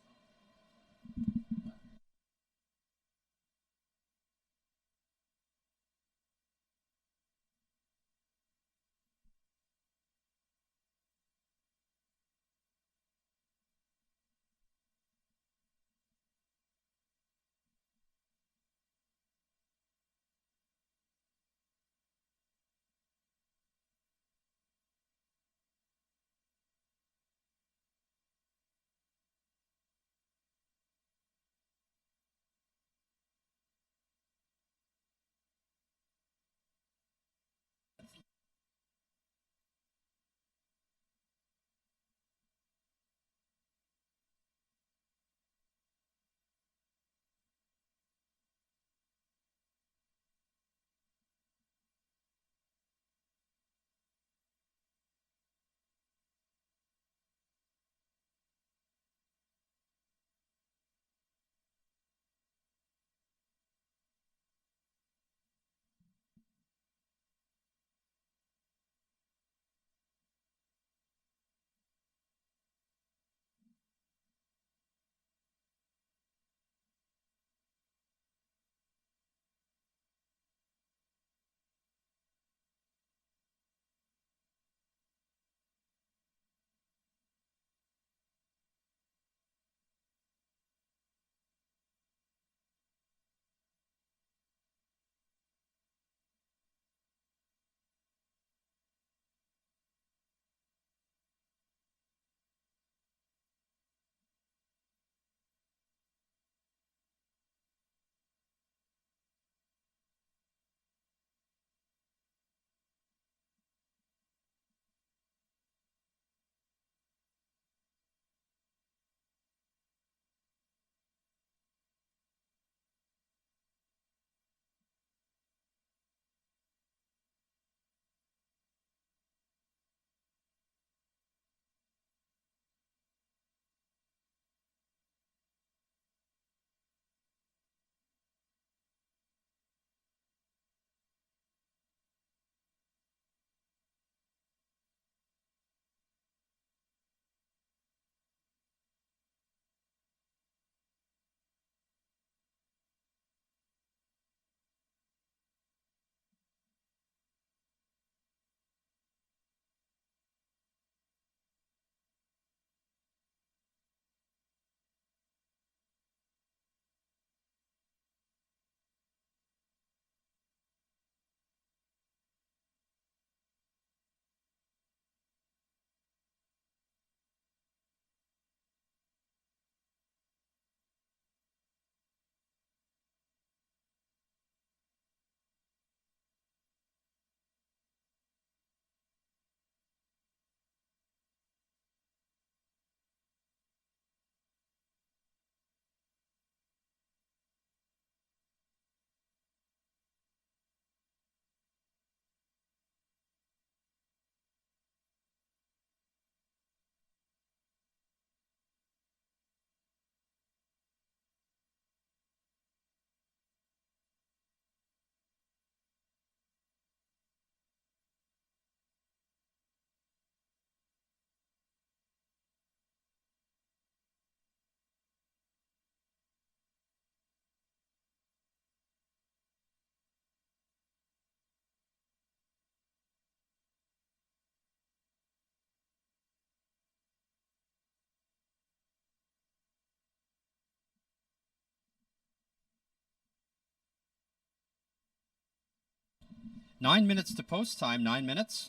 9 minutes to post time, 9 minutes.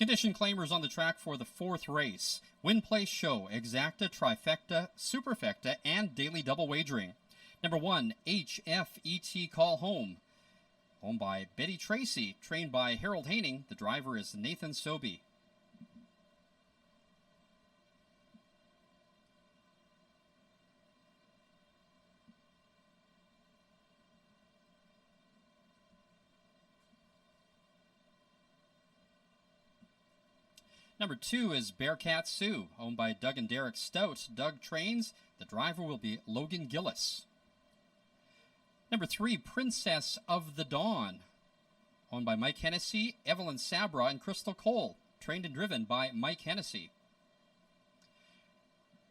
Condition claimers on the track for the 4th race. Win, place, show, exacta, trifecta, superfecta, and daily double wagering. Number 1, HFET Call Home. Owned by Betty Tracy, trained by Harold Haining. The driver is Nathan Sobey. Number 2 is Bearcat Sue, owned by Doug and Derek Stout. Doug trains. The driver will be Logan Gillis. Number 3, Princess of the Dawn, owned by Mike Hennessy, Evelyn Sabra, and Crystal Cole. Trained and driven by Mike Hennessy.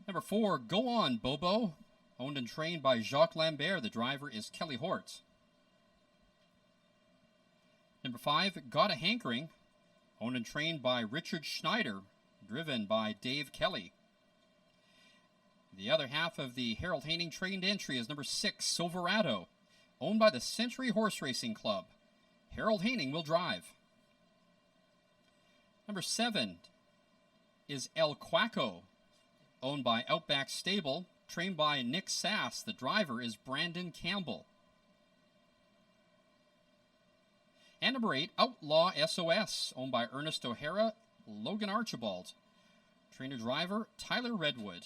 Number 4, Go On Bobo, owned and trained by Jacques Lambert. The driver is Kelly Hort. Number 5, Got a Hankering, owned and trained by Richard Schneider, driven by Dave Kelly. The other half of the Harold Haining trained entry is number 6, Silverado, owned by the Century Horse Racing Club. Harold Haining will drive. Number 7 is El Quaco, owned by Outback Stable, trained by Nick Sass. The driver is Brandon Campbell. And number 8, Outlaw SOS, owned by Ernest O'Hara, Logan Archibald. Trainer-driver, Tyler Redwood.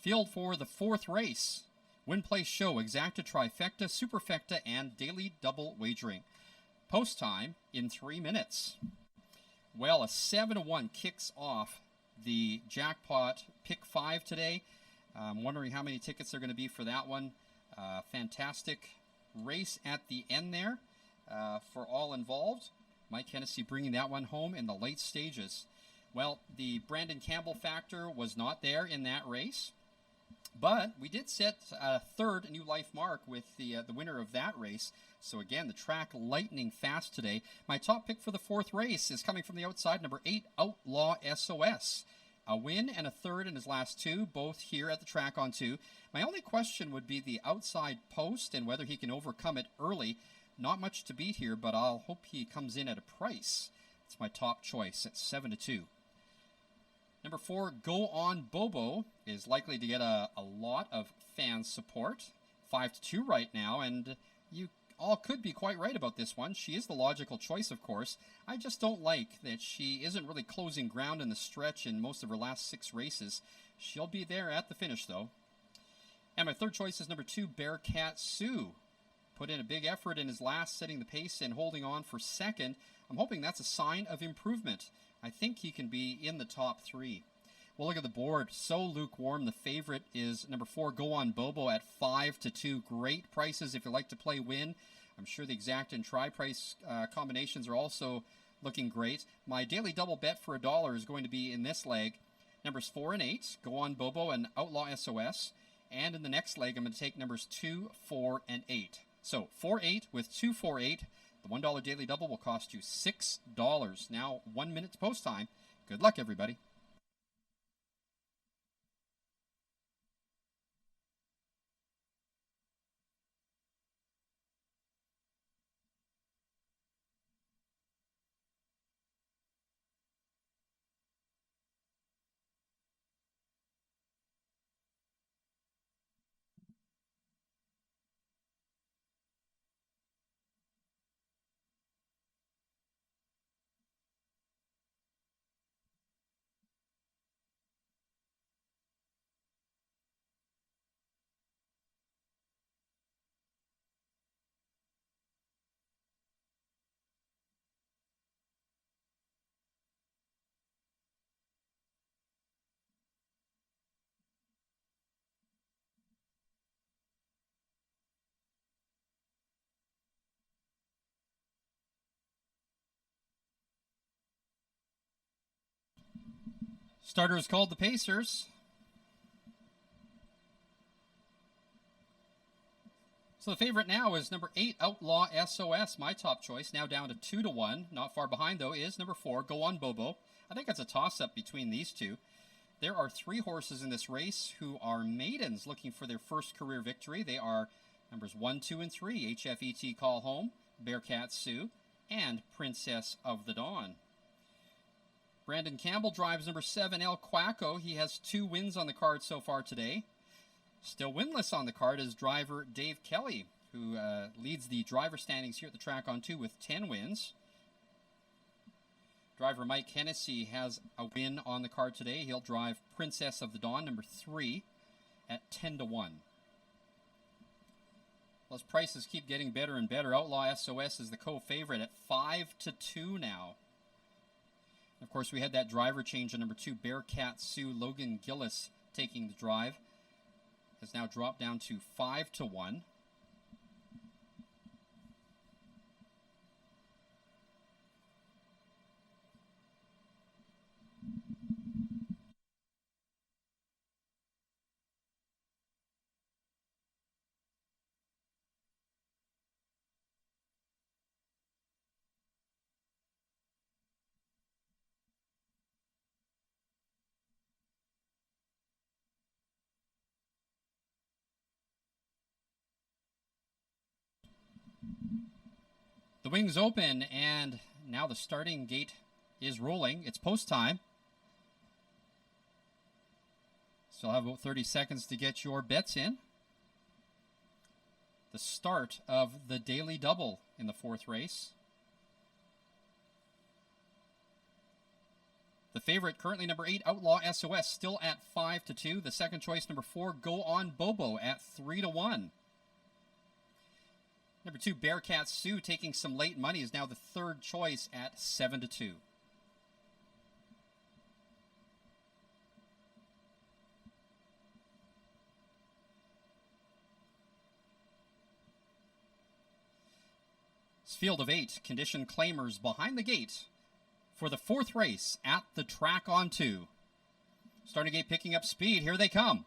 Field for the 4th race. Win, place, show, exacta, trifecta, superfecta, and daily double wagering. Post time in 3 minutes. Well, a 7-1 kicks off the jackpot pick 5 today. I'm wondering how many tickets are going to be for that one. Fantastic race at the end there. For all involved. Mike Hennessy bringing that one home in the late stages. Well, the Brandon Campbell factor was not there in that race, but we did set a 3rd new life mark with the winner of that race. So again, the track lightning fast today. My top pick for the 4th race is coming from the outside, number 8, Outlaw SOS. A win and a 3rd in his last 2, both here at the track on 2. My only question would be the outside post and whether he can overcome it early. Not much to beat here, but I'll hope he comes in at a price. It's my top choice at 7-2. Number 4, Go On Bobo, is likely to get a lot of fan support. 5-2 right now, and you all could be quite right about this one. She is the logical choice, of course. I just don't like that she isn't really closing ground in the stretch in most of her last 6 races. She'll be there at the finish, though. And my 3rd choice is number 2, Bearcat Sue. Put in a big effort in his last, setting the pace and holding on for 2nd. I'm hoping that's a sign of improvement. I think he can be in the top 3. Well, look at the board. So lukewarm. The favorite is number 4, Go On Bobo at 5-2. Great prices if you like to play win. I'm sure the exact and try price combinations are also looking great. My daily double bet for $1 is going to be in this leg. Numbers 4 and 8, Go On Bobo and Outlaw SOS. And in the next leg, I'm going to take numbers 2, 4, and 8. So 4-8 with 2-4-8. The $1 daily double will cost you $6. Now 1 minute to post time. Good luck, everybody. Starter is called the Pacers. So the favorite now is number 8, Outlaw SOS, my top choice, now down to 2-1. Not far behind, though, is number 4, Go On Bobo. I think it's a toss-up between these two. There are 3 horses in this race who are maidens looking for their first career victory. They are numbers 1, 2, and 3, HFET Call Home, Bearcat Sue, and Princess of the Dawn. Brandon Campbell drives number 7, El Quaco. He has 2 wins on the card so far today. Still winless on the card is driver Dave Kelly, who leads the driver standings here at the track on 2 with 10 wins. Driver Mike Hennessy has a win on the card today. He'll drive Princess of the Dawn, number 3, at 10-1. Those prices keep getting better and better. Outlaw SOS is the co-favorite at 5-2 now. Of course, we had that driver change in number 2, Bearcat Sioux. Logan Gillis taking the drive. Has now dropped down to 5-1. The wings open, and now the starting gate is rolling. It's post time. Still have about 30 seconds to get your bets in. The start of the daily double in the 4th race. The favorite, currently number 8, Outlaw SOS, still at 5-2. The second choice, number 4, Go On Bobo, at 3-1. Number 2, Bearcat Sioux, taking some late money, is now the third choice at 7-2. This field of 8 condition claimers behind the gate for the 4th race at the track on 2. Starting gate picking up speed. Here they come.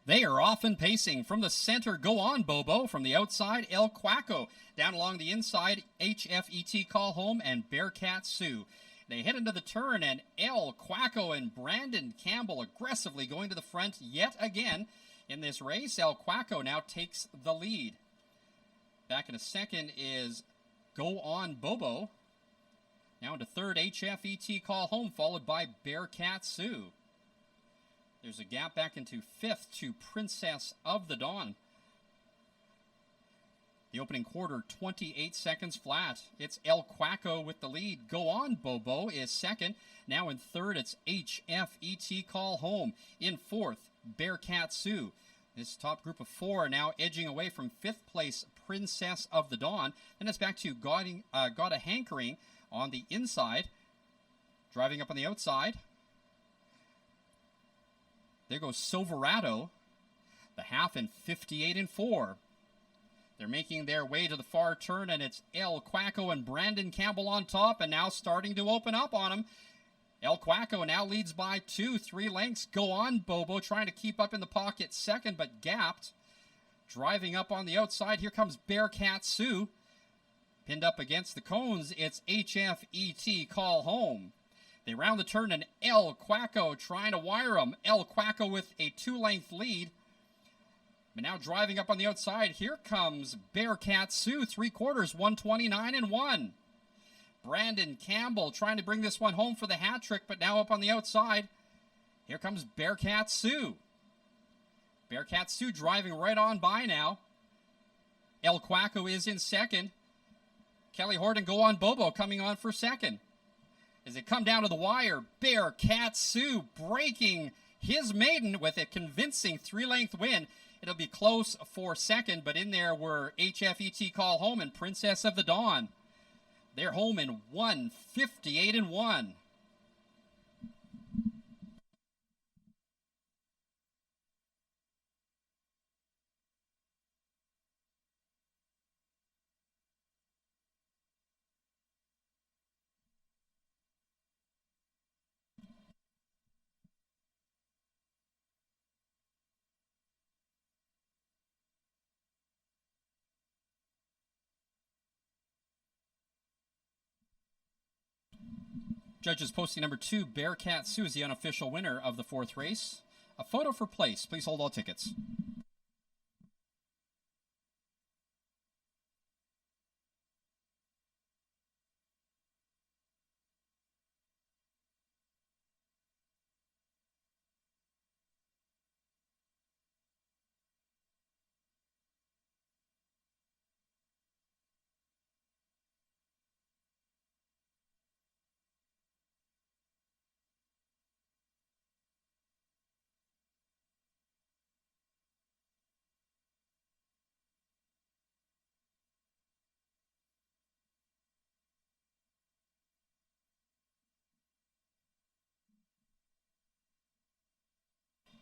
They are off and pacing. From the center, Go On Bobo. From the outside, El Quaco. Down along the inside, HFET Call Home and Bearcat Sioux. They head into the turn, and El Quaco and Brandon Campbell aggressively going to the front yet again in this race. El Quaco now takes the lead. Back in a second is Go On Bobo. Now into third, HFET Call Home, followed by Bearcat Sioux. There's a gap back into 5th to Princess of the Dawn. The opening quarter, 28 seconds flat. It's El Quaco with the lead. Go On Bobo is second. Now in third, it's HFET Call Home. In 4th, Bearcat Sioux. This top group of 4 now edging away from 5th place, Princess of the Dawn. Then it's back to Got a Hankering on the inside. Driving up on the outside. There goes Silverado, the half in 58-4. They're making their way to the far turn, and it's El Quaco and Brandon Campbell on top, and now starting to open up on them. El Quaco now leads by 2-3 lengths. Go On Bobo trying to keep up in the pocket second, but gapped. Driving up on the outside, here comes Bearcat Sioux. Pinned up against the cones, it's HFET Call Home. They round the turn, and El Quaco trying to wire them. El Quaco with a 2-length lead. But now driving up on the outside, here comes Bearcat Sioux, 3/4, 129-1. Brandon Campbell trying to bring this one home for the hat trick, but now up on the outside. Here comes Bearcat Sioux. Bearcat Sioux driving right on by now. El Quaco is in second. Kelly Horton, Go On Bobo coming on for second. As they come down to the wire, Bearcat Sioux breaking his maiden with a convincing 3-length win. It'll be close for second, but in there were HFET Call Home and Princess of the Dawn. They're home in 158-1. Judges posting number 2, Bearcat Sioux, is the unofficial winner of the 4th race. A photo for place. Please hold all tickets.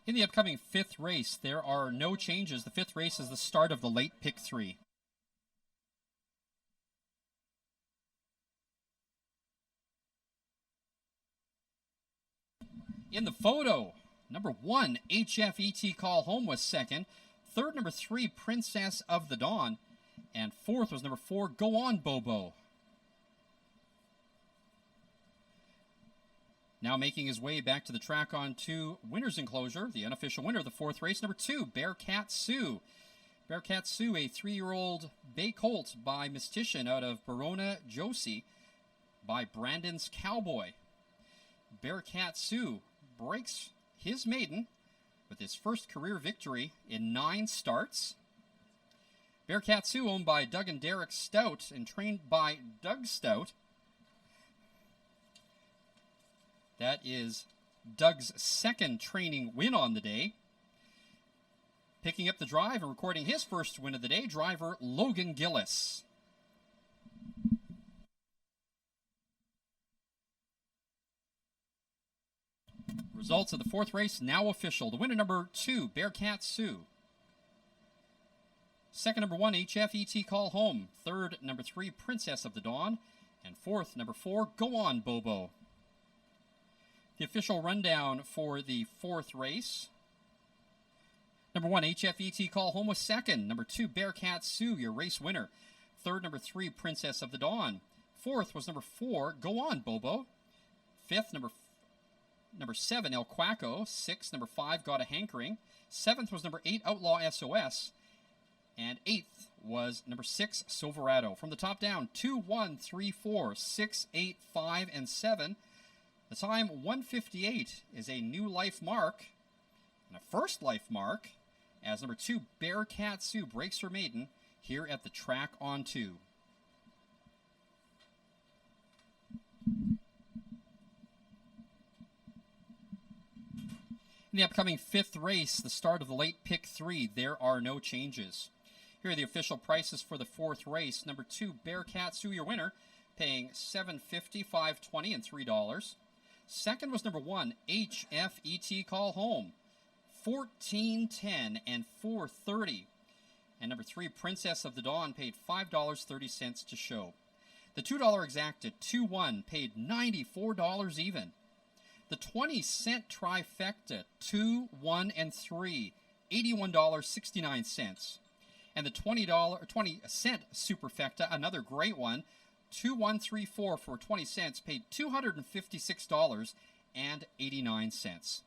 In the upcoming fifth race, there are no changes. The fifth race is the start of the late pick 3. In the photo, number 1, HFET Call Home was second. Third, number 3, Princess of the Dawn. And fourth was number 4, Go On Bobo. Now making his way back to the track on 2, winner's enclosure, the unofficial winner of the fourth race, number 2, Bearcat Sue. Bearcat Sue, a 3-year-old bay colt by Mystician out of Barona Josie by Brandon's Cowboy. Bearcat Sue breaks his maiden with his first career victory in 9 starts. Bearcat Sue, owned by Doug and Derek Stout and trained by Doug Stout. That is Doug's second training win on the day. Picking up the drive and recording his first win of the day, driver Logan Gillis. Results of the fourth race now official. The winner, number 2, Bearcat Sue. Second, number 1, HFET Call Home. Third, number 3, Princess of the Dawn. And fourth, number 4, Go On Bobo. The official rundown for the fourth race. Number 1, HFET Call Home was second. Number 2, Bearcat Sue, your race winner. Third, number 3, Princess of the Dawn. Fourth was number 4, Go On Bobo. Fifth, number 7, El Quaco. Sixth, number 5, Got a Hankering. Seventh was number 8, Outlaw SOS. And eighth was number 6, Silverado. From the top down, 2, 1, 3, 4, 6, 8, 5, and 7. The time, 1:58, is a new life mark, and a first life mark, as number 2, Bearcat Sue, breaks her maiden here at the track on 2. In the upcoming fifth race, the start of the late pick 3, there are no changes. Here are the official prices for the fourth race. Number 2, Bearcat Sue, your winner, paying $7.50, $5.20, and $3. Second was number 1, HFET Call Home, $14.10 and $4.30. And number 3, Princess of the Dawn, paid $5.30 to show. The $2 exacta 2-1 paid $94 even. The 20-cent trifecta 2, 1, and 3, $81.69. And the $20 superfecta, another great one, 2, 1, 3, 4 for 20 cents, paid $256.89.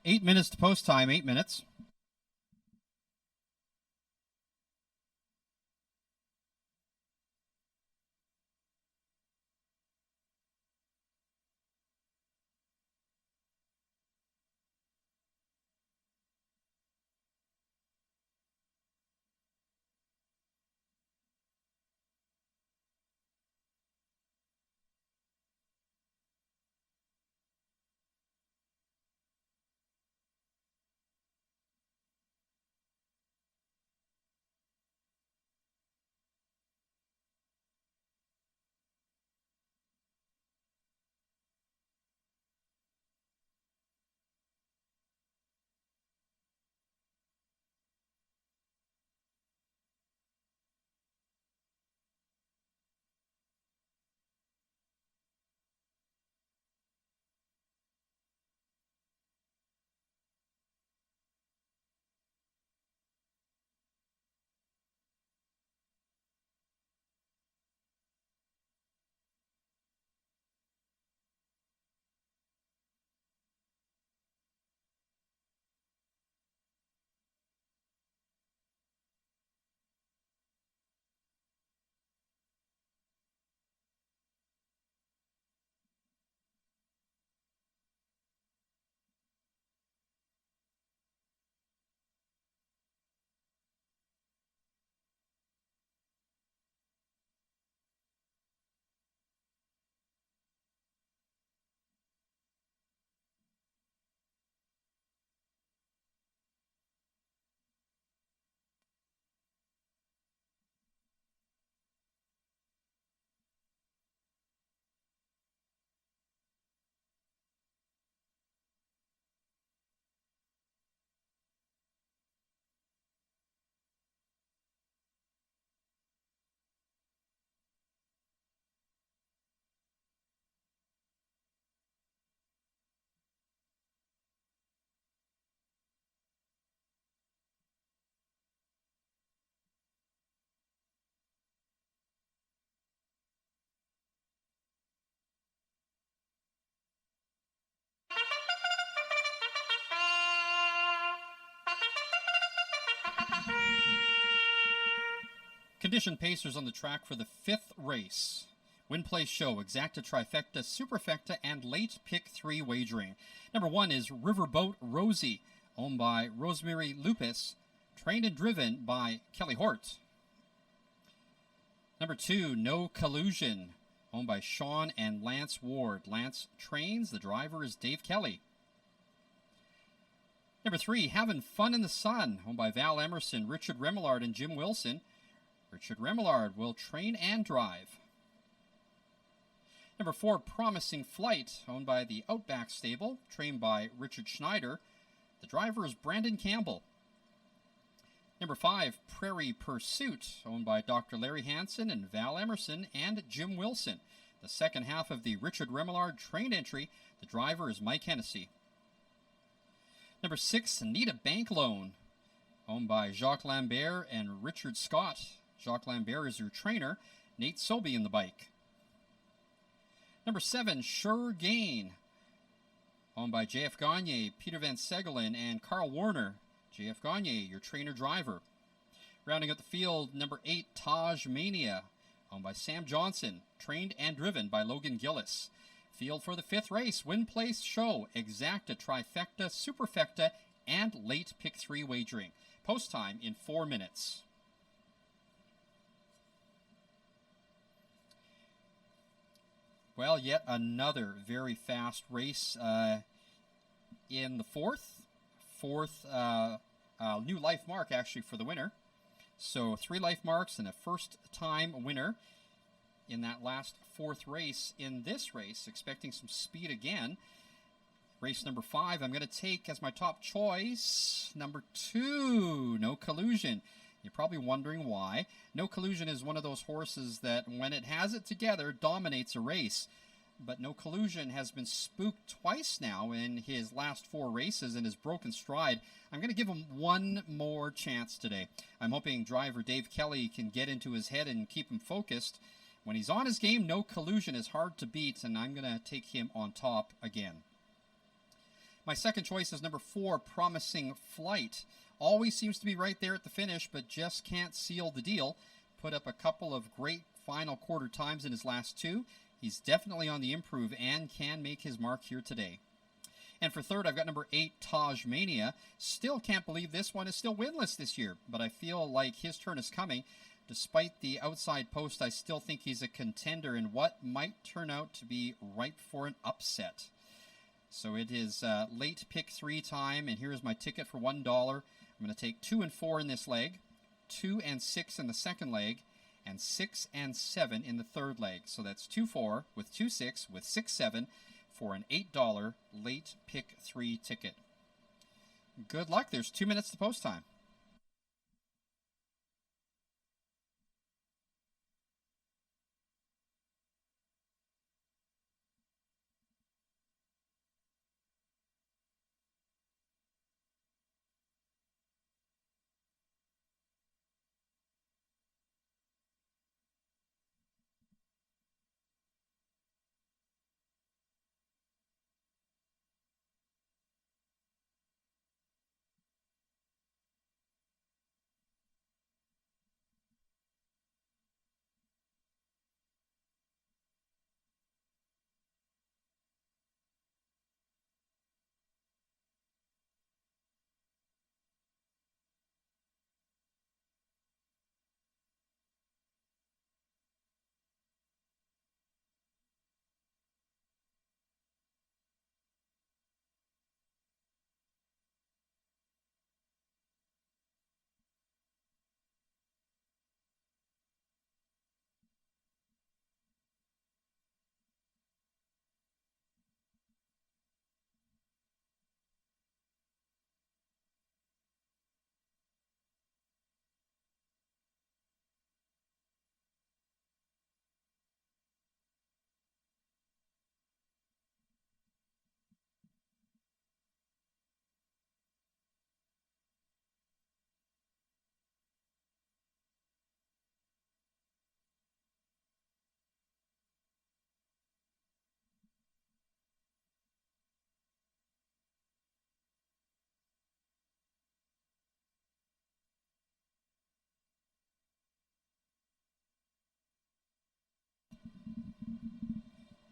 8 minutes to post time, 8 minutes. Condition pacers on the track for the 5th race. Win, place, show, exacta, trifecta, superfecta, and late pick 3 wagering. Number 1 is Riverboat Rosie, owned by Rosemary Lupus, trained and driven by Kelly Hort. Number 2, No Collusion, owned by Sean and Lance Ward. Lance trains, the driver is Dave Kelly. Number 3, Having Fun in the Sun, owned by Val Emerson, Richard Remillard, and Jim Wilson. Richard Remillard will train and drive. Number 4, Promising Flight, owned by the Outback Stable, trained by Richard Schneider. The driver is Brandon Campbell. Number 5, Prairie Pursuit, owned by Dr. Larry Hansen and Val Emerson and Jim Wilson. The second half of the Richard Remillard train entry, the driver is Mike Hennessy. Number 6, Need a Bank Loan, owned by Jacques Lambert and Richard Scott. Jacques Lambert is your trainer. Nate Sobey in the bike. Number 7, Sure Gain, owned by JF Gagne, Peter Van Segelen, and Carl Warner. JF Gagne, your trainer-driver. Rounding out the field, number 8, Taj Mania, owned by Sam Johnson, trained and driven by Logan Gillis. Field for the 5th race, win, place, show, exacta, trifecta, superfecta, and late pick 3 wagering. Post time in 4 minutes. Well, yet another very fast race in the fourth new life mark actually for the winner. So 3 life marks and a first-time winner in that last 4th race. In this race, expecting some speed again. Race number 5, I'm going to take as my top choice number 2, No Collusion. You're probably wondering why. No Collusion is one of those horses that, when it has it together, dominates a race. But No Collusion has been spooked twice now in his last 4 races and has broken stride. I'm going to give him one more chance today. I'm hoping driver Dave Kelly can get into his head and keep him focused. When he's on his game, No Collusion is hard to beat, and I'm going to take him on top again. My second choice is number 4, Promising Flight. Always seems to be right there at the finish, but just can't seal the deal. Put up a couple of great final quarter times in his last 2. He's definitely on the improve and can make his mark here today. And for third, I've got number 8, Taj Mania. Still can't believe this one is still winless this year, but I feel like his turn is coming. Despite the outside post, I still think he's a contender in what might turn out to be ripe for an upset. So it is late pick 3 time, and here's my ticket for $1. I'm going to take 2 and 4 in this leg, 2 and 6 in the second leg, and 6 and 7 in the third leg. So that's 2-4 with 2-6 with 6-7 for an $8 late pick 3 ticket. Good luck. There's 2 minutes to post time.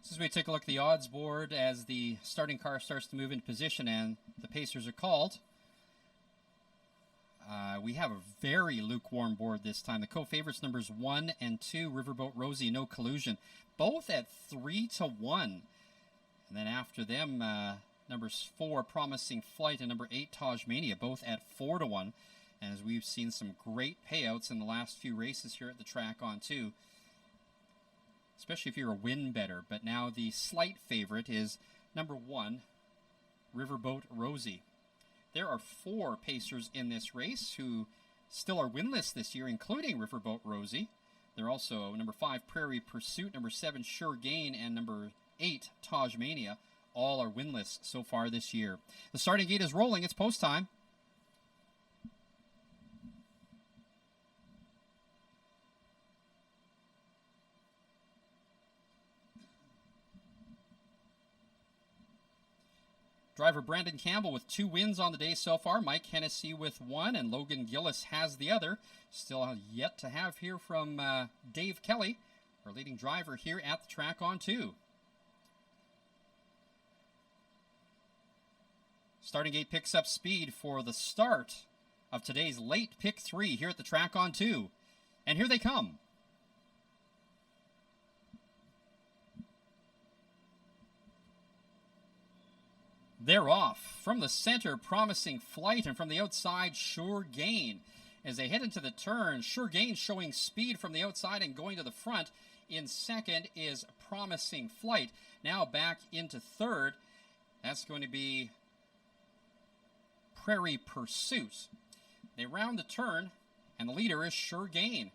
So as we take a look at the odds board as the starting car starts to move into position and the Pacers are called, we have a very lukewarm board this time. The co-favorites numbers 1 and 2, Riverboat Rosie, No Collusion, both at 3-1. And then after them, numbers 4, Promising Flight, and number 8, Taj Mania, both at 4-1. And as we've seen some great payouts in the last few races here at the track on 2, especially if you're a win better. But now the slight favorite is number 1, Riverboat Rosie. There are 4 Pacers in this race who still are winless this year, including Riverboat Rosie. They're also number 5, Prairie Pursuit, number 7, Sure Gain, and number 8, Taj Mania. All are winless so far this year. The starting gate is rolling. It's post time. Driver Brandon Campbell with 2 wins on the day so far. Mike Hennessy with 1, and Logan Gillis has the other. Still yet to have here from Dave Kelly, our leading driver here at the track on 2. Starting gate picks up speed for the start of today's late pick 3 here at the track on 2. And here they come. They're off. From the center, Promising Flight, and from the outside, Sure Gain. As they head into the turn, Sure Gain showing speed from the outside and going to the front. In second is Promising Flight. Now back into third. That's going to be Prairie Pursuit. They round the turn, and the leader is Sure Gain.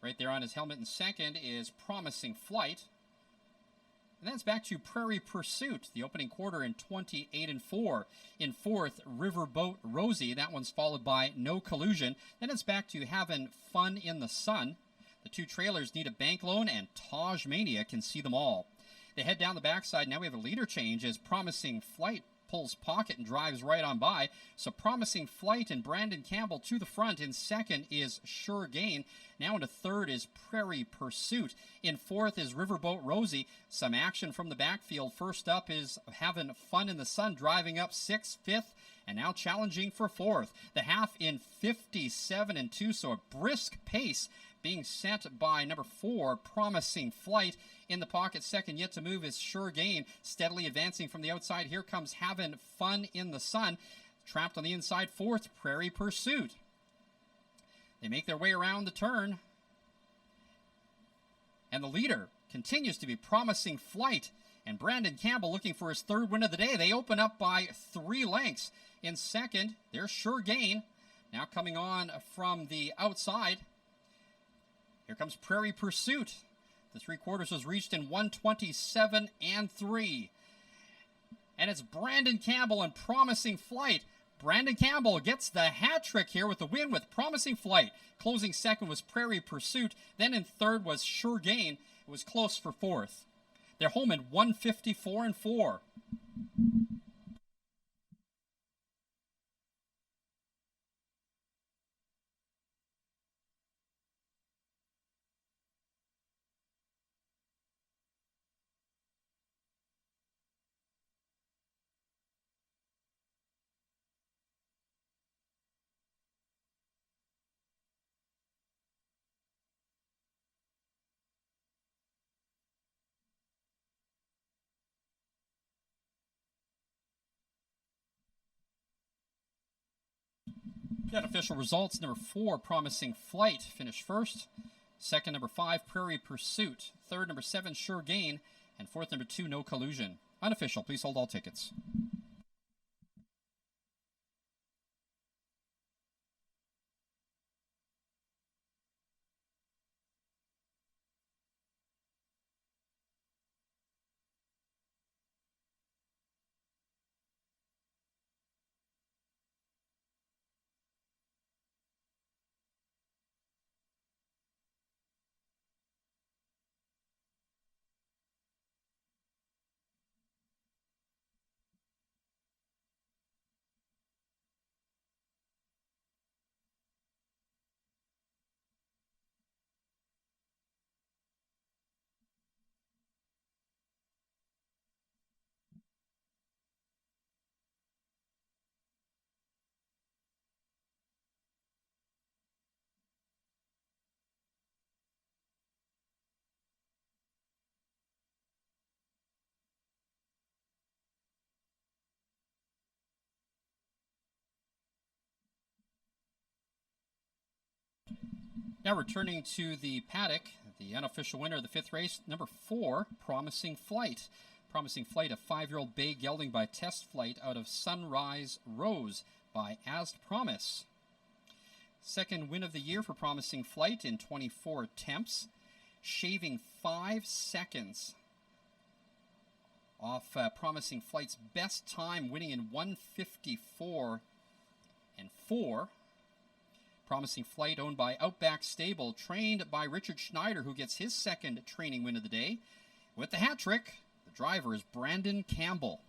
Right there on his helmet in second is Promising Flight. And then it's back to Prairie Pursuit, the opening quarter in 28-4. In fourth, Riverboat Rosie. That one's followed by No Collusion. Then it's back to Having Fun in the Sun. The 2 trailers Need a Bank Loan, and Taj Mania Can See Them All. They head down the backside. Now we have a leader change as Promising Flight pulls pocket and drives right on by. So Promising Flight and Brandon Campbell to the front. In second is Sure Gain. Now into third is Prairie Pursuit. In fourth is Riverboat Rosie. Some action from the backfield. First up is Having Fun in the Sun, driving up sixth, fifth, and now challenging for fourth. The half in 57-2, so a brisk pace being set by number 4, Promising Flight. In the pocket, second yet to move is Sure Gain, steadily advancing from the outside. Here comes Having Fun in the Sun. Trapped on the inside, fourth, Prairie Pursuit. They make their way around the turn. And the leader continues to be Promising Flight. And Brandon Campbell looking for his third win of the day. They open up by 3 lengths. In second, there's Sure Gain. Now coming on from the outside. Here comes Prairie Pursuit. The 3/4 was reached in 1:27.3. And it's Brandon Campbell and Promising Flight. Brandon Campbell gets the hat trick here with the win with Promising Flight. Closing second was Prairie Pursuit. Then in third was Sure Gain. It was close for fourth. They're home in 1:54.4. Got official results. Number 4, Promising Flight, finished first. Second, number 5, Prairie Pursuit. Third, number 7, Sure Gain. And fourth, number 2, No Collusion. Unofficial, please hold all tickets. Now returning to the paddock, the unofficial winner of the 5th race, number 4, Promising Flight. Promising Flight, a 5-year-old bay gelding by test flight out of Sunrise Rose by As Promise. Second win of the year for Promising Flight in 24 attempts, shaving 5 seconds off Promising Flight's best time, winning in 1:54.4. Promising Flight, owned by Outback Stable, trained by Richard Schneider, who gets his second training win of the day. With the hat trick, the driver is Brandon Campbell.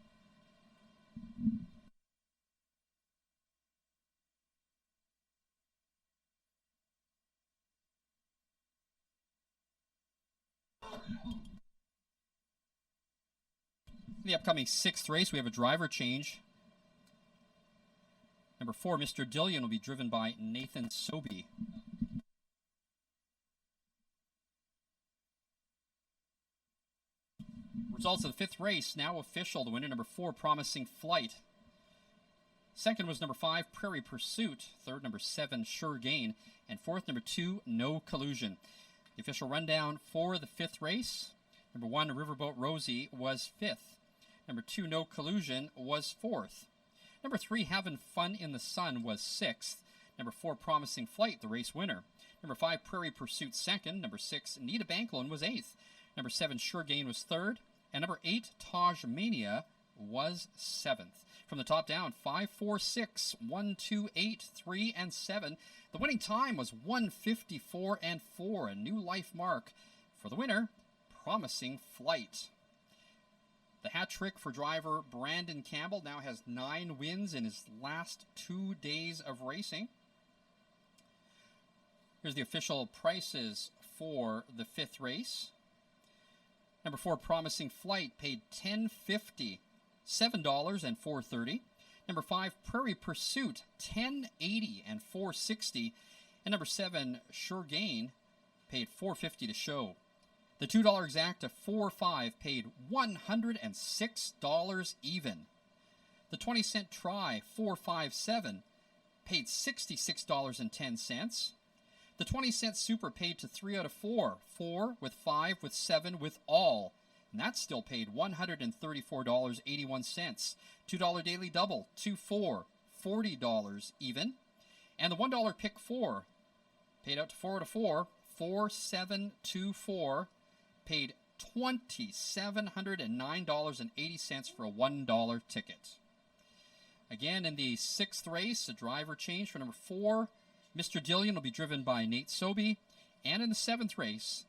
In the upcoming 6th race, we have a driver change. Number 4, Mr. Dillion, will be driven by Nathan Sobey. Results of the 5th race now official. The winner, number 4, Promising Flight. Second was number 5, Prairie Pursuit. Third, number 7, Sure Gain. And fourth, number 2, No Collusion. The official rundown for the 5th race. Number 1, Riverboat Rosie, was 5th. Number 2, No Collusion, was 4th. Number 3, Having Fun in the Sun, was 6th. Number 4, Promising Flight, the race winner. Number 5, Prairie Pursuit, 2nd. Number 6, Nita Banklund, was 8th. Number 7, Sure Gain, was 3rd. And number 8, Taj Mania, was 7th. From the top down, 5, 4, 6, 1, 2, 8, 3, and 7. The winning time was 1:54.4, a new life mark for the winner, Promising Flight. The hat trick for driver Brandon Campbell now has 9 wins in his last 2 days of racing. Here's the official prices for the 5th race. Number 4, Promising Flight, paid $10.50, $7 and $4.30. Number 5, Prairie Pursuit, $10.80 and $4.60. And number 7, Sure Gain, paid $4.50 to show. The $2 exacta 4-5 paid $106 even. The 20-cent try 4-5-7 paid $66.10. The 20-cent super paid to 3 out of 4, 4 with 5 with 7 with all. And that still paid $134.81. $2 daily double 2-4, $40 even. And the $1 pick 4 paid out to 4 out of 4, 4-7-2-4. Paid $2,709.80 for a $1 ticket. Again, in the 6th race, a driver change for number 4. Mr. Dillion will be driven by Nate Sobey. And in the 7th race,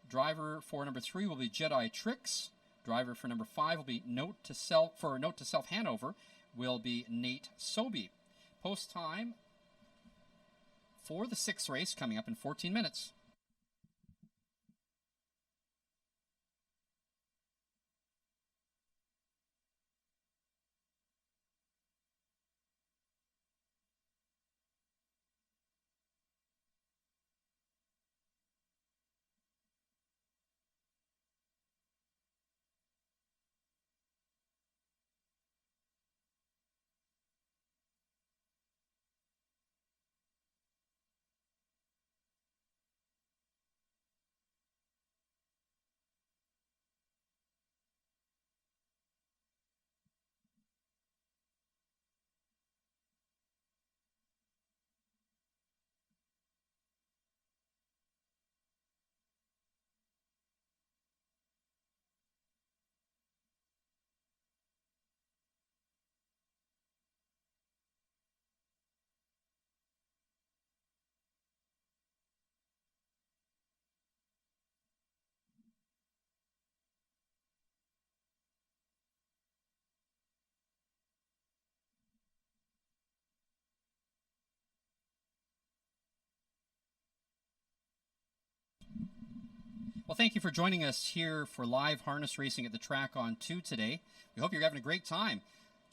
driver for number 3 will be Jedi Tricks. Driver for number 5 will be Note to Self Hanover will be Nate Sobey. Post time for the 6th race coming up in 14 minutes. Well, thank you for joining us here for live harness racing at the track on 2 today. We hope you're having a great time.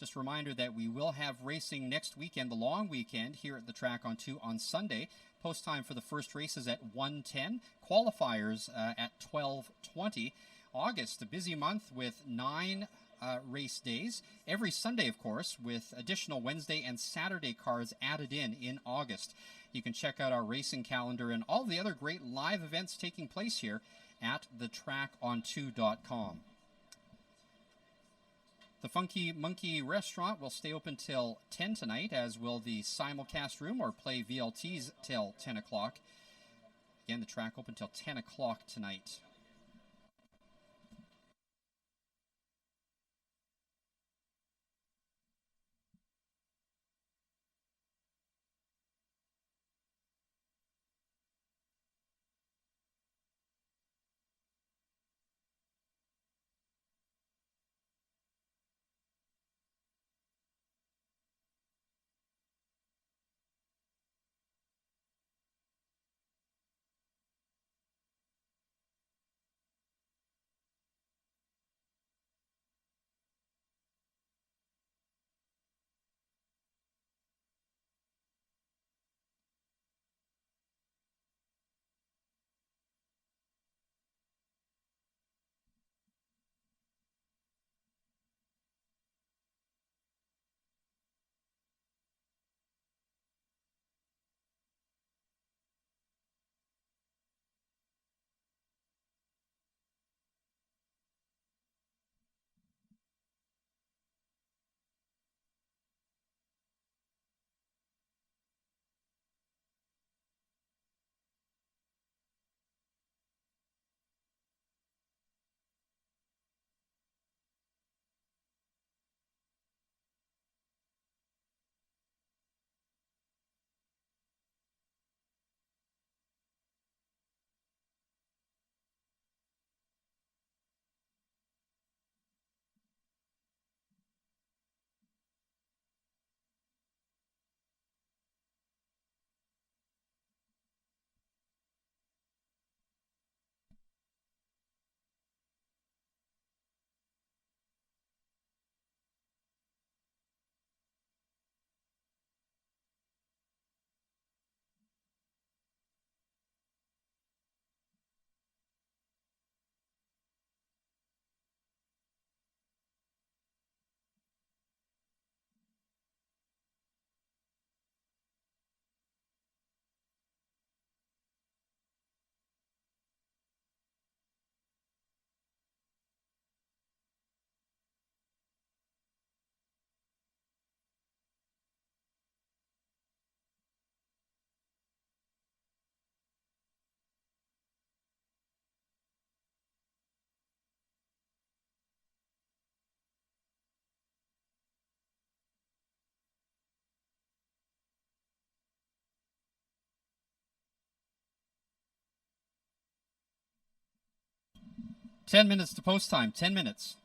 Just a reminder that we will have racing next weekend, the long weekend, here at the track on 2 on Sunday. Post time for the first race is at 1:10. Qualifiers at 12:20. August, a busy month with 9 race days. Every Sunday, of course, with additional Wednesday and Saturday cars added in August. You can check out our racing calendar and all the other great live events taking place here at thetracon2.com. The Funky Monkey Restaurant will stay open till 10 tonight, as will the simulcast room or play VLTs till 10 o'clock. Again, the track open till 10 o'clock tonight. 10 minutes to post time. 10 minutes.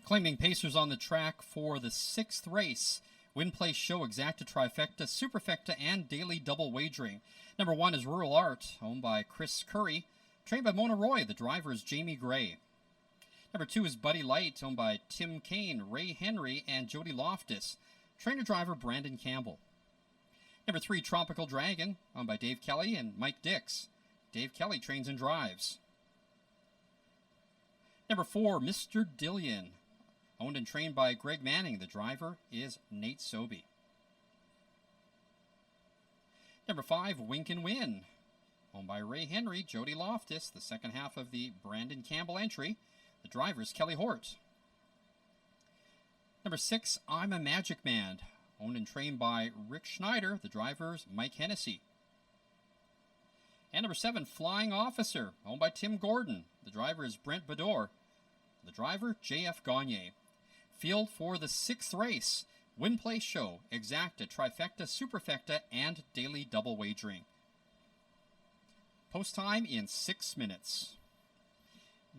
Claiming Pacers on the track for the 6th race. Win, place, show, exacta, trifecta, superfecta, and daily double wagering. Number 1 is Rural Art, owned by Chris Curry. Trained by Mona Roy. The driver is Jamie Gray. Number 2 is Buddy Light, owned by Tim Kane, Ray Henry, and Jody Loftus. Trainer-driver Brandon Campbell. Number 3, Tropical Dragon, owned by Dave Kelly and Mike Dix. Dave Kelly trains and drives. Number 4, Mr. Dillion, owned and trained by Greg Manning. The driver is Nate Sobey. Number 5, Wink and Win, owned by Ray Henry, Jody Loftus, the second half of the Brandon Campbell entry. The driver is Kelly Hort. Number 6, I'm a Magic Man, owned and trained by Rick Schneider. The driver is Mike Hennessy. And number 7, Flying Officer, owned by Tim Gordon. The driver is Brent Bador. The driver, J.F. Gagne. Field for the 6th race. Win, place, show, exacta, trifecta, superfecta, and daily double wagering. Post time in 6 minutes.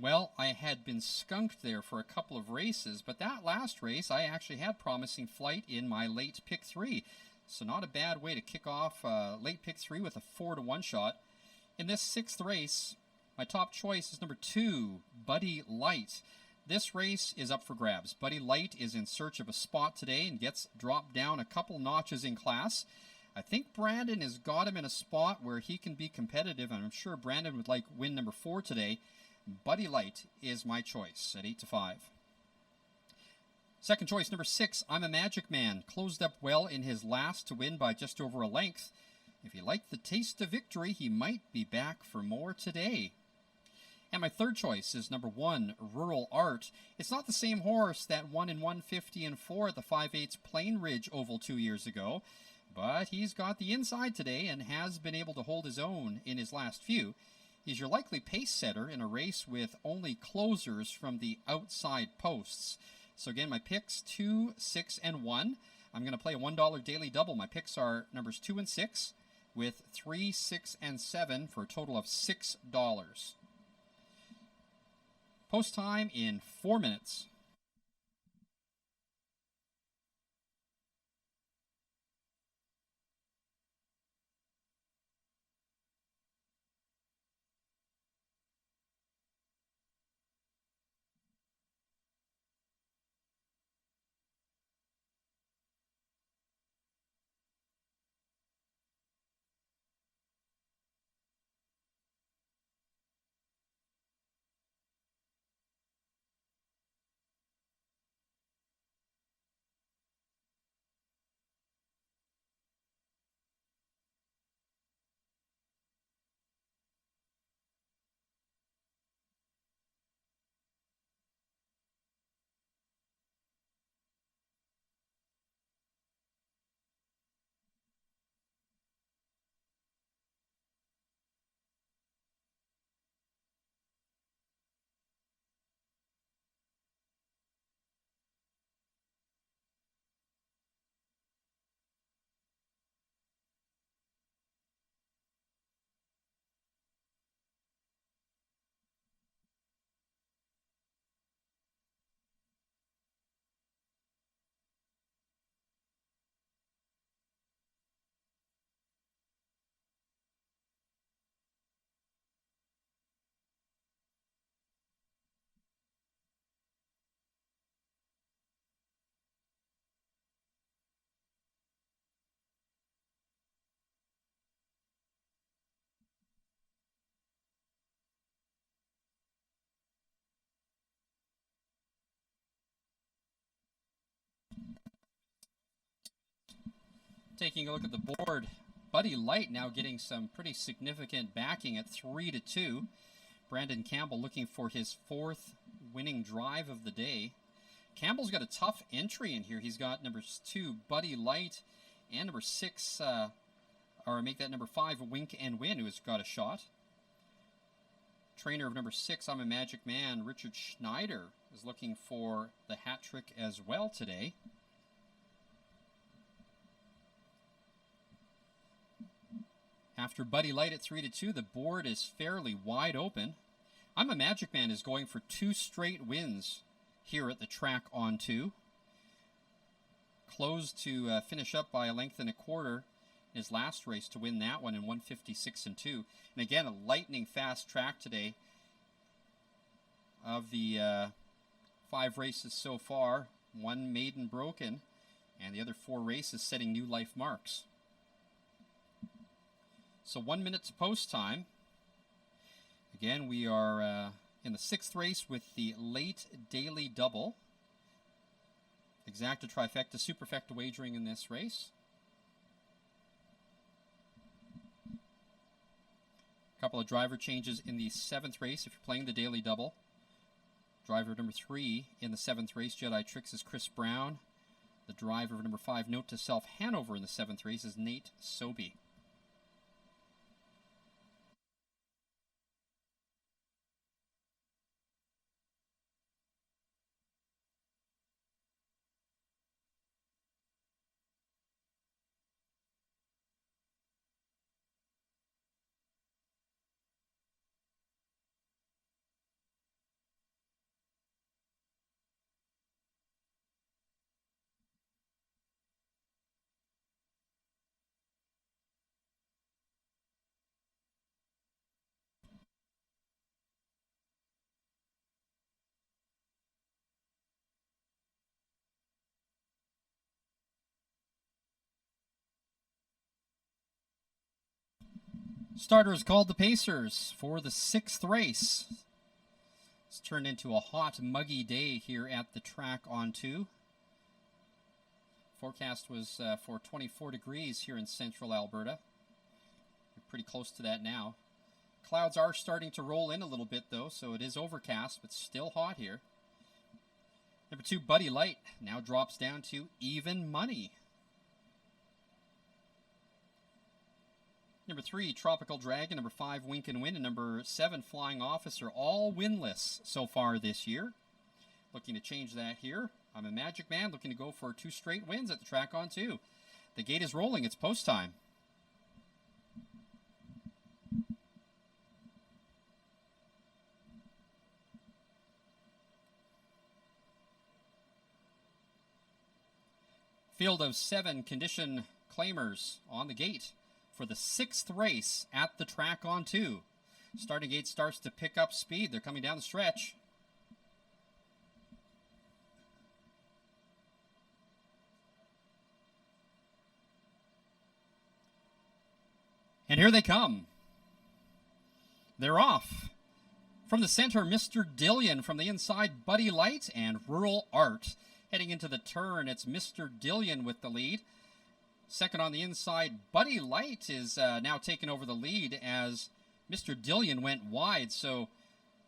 Well, I had been skunked there for a couple of races, but that last race I actually had promising flight in my late pick 3. So not a bad way to kick off late pick 3 with a 4-1 shot. In this 6th race, my top choice is number 2, Buddy Light. This race is up for grabs. Buddy Light is in search of a spot today and gets dropped down a couple notches in class. I think Brandon has got him in a spot where he can be competitive, and I'm sure Brandon would like win number 4 today. Buddy Light is my choice at 8-5. Second choice, number 6, I'm a Magic Man. Closed up well in his last to win by just over a length. If you like the taste of victory, he might be back for more today. And my third choice is number 1, Rural Art. It's not the same horse that won in 150 and 4 at the 5/8 Plain Ridge Oval 2 years ago, but he's got the inside today and has been able to hold his own in his last few. He's your likely pace setter in a race with only closers from the outside posts. So again, my picks 2, 6, and 1. I'm going to play a $1 daily double. My picks are numbers 2 and 6 with 3, 6, and 7 for a total of $6. Post time in 4 minutes. Taking a look at the board, Buddy Light now getting some pretty significant backing at 3-2. Brandon Campbell looking for his 4th winning drive of the day. Campbell's got a tough entry in here. He's got numbers 2, Buddy Light, and number 6, or make that number 5, Wink and Win, who's got a shot. Trainer of number 6, I'm a Magic Man, Richard Schneider, is looking for the hat trick as well today. After Buddy Light at 3-2, the board is fairly wide open. I'm a Magic Man is going for 2 straight wins here at the track on 2. Closed to finish up by a length and a quarter in his last race to win that one in 156-2. And again, a lightning fast track today. Of the 5 races so far, 1 maiden broken, and the other 4 races setting new life marks. So 1 minute to post time. Again, we are in the 6th race with the late daily double. Exacta, trifecta, superfecta wagering in this race. A couple of driver changes in the 7th race if you're playing the daily double. Driver number 3 in the 7th race, Jedi Tricks, is Chris Brown. The driver of number 5, Note to Self, Hanover, in the 7th race is Nate Sobey. Starter is called the Pacers for the 6th race. It's turned into a hot, muggy day here at the track on 2. Forecast was for 24 degrees here in central Alberta. We're pretty close to that now. Clouds are starting to roll in a little bit, though, so it is overcast, but still hot here. Number 2, Buddy Light, now drops down to even money. Number 3, Tropical Dragon. Number 5, Wink and Win. And number 7, Flying Officer. All winless so far this year. Looking to change that here. I'm a Magic Man, looking to go for 2 straight wins at the track on 2. The gate is rolling. It's post time. Field of 7 condition claimers on the gate for the 6th race at the track on 2. Starting gate starts to pick up speed. They're coming down the stretch. And here they come. They're off. From the center, Mr. Dillion. From the inside, Buddy Light and Rural Art. Heading into the turn, it's Mr. Dillion with the lead. Second on the inside, Buddy Light is now taking over the lead as Mr. Dillion went wide. So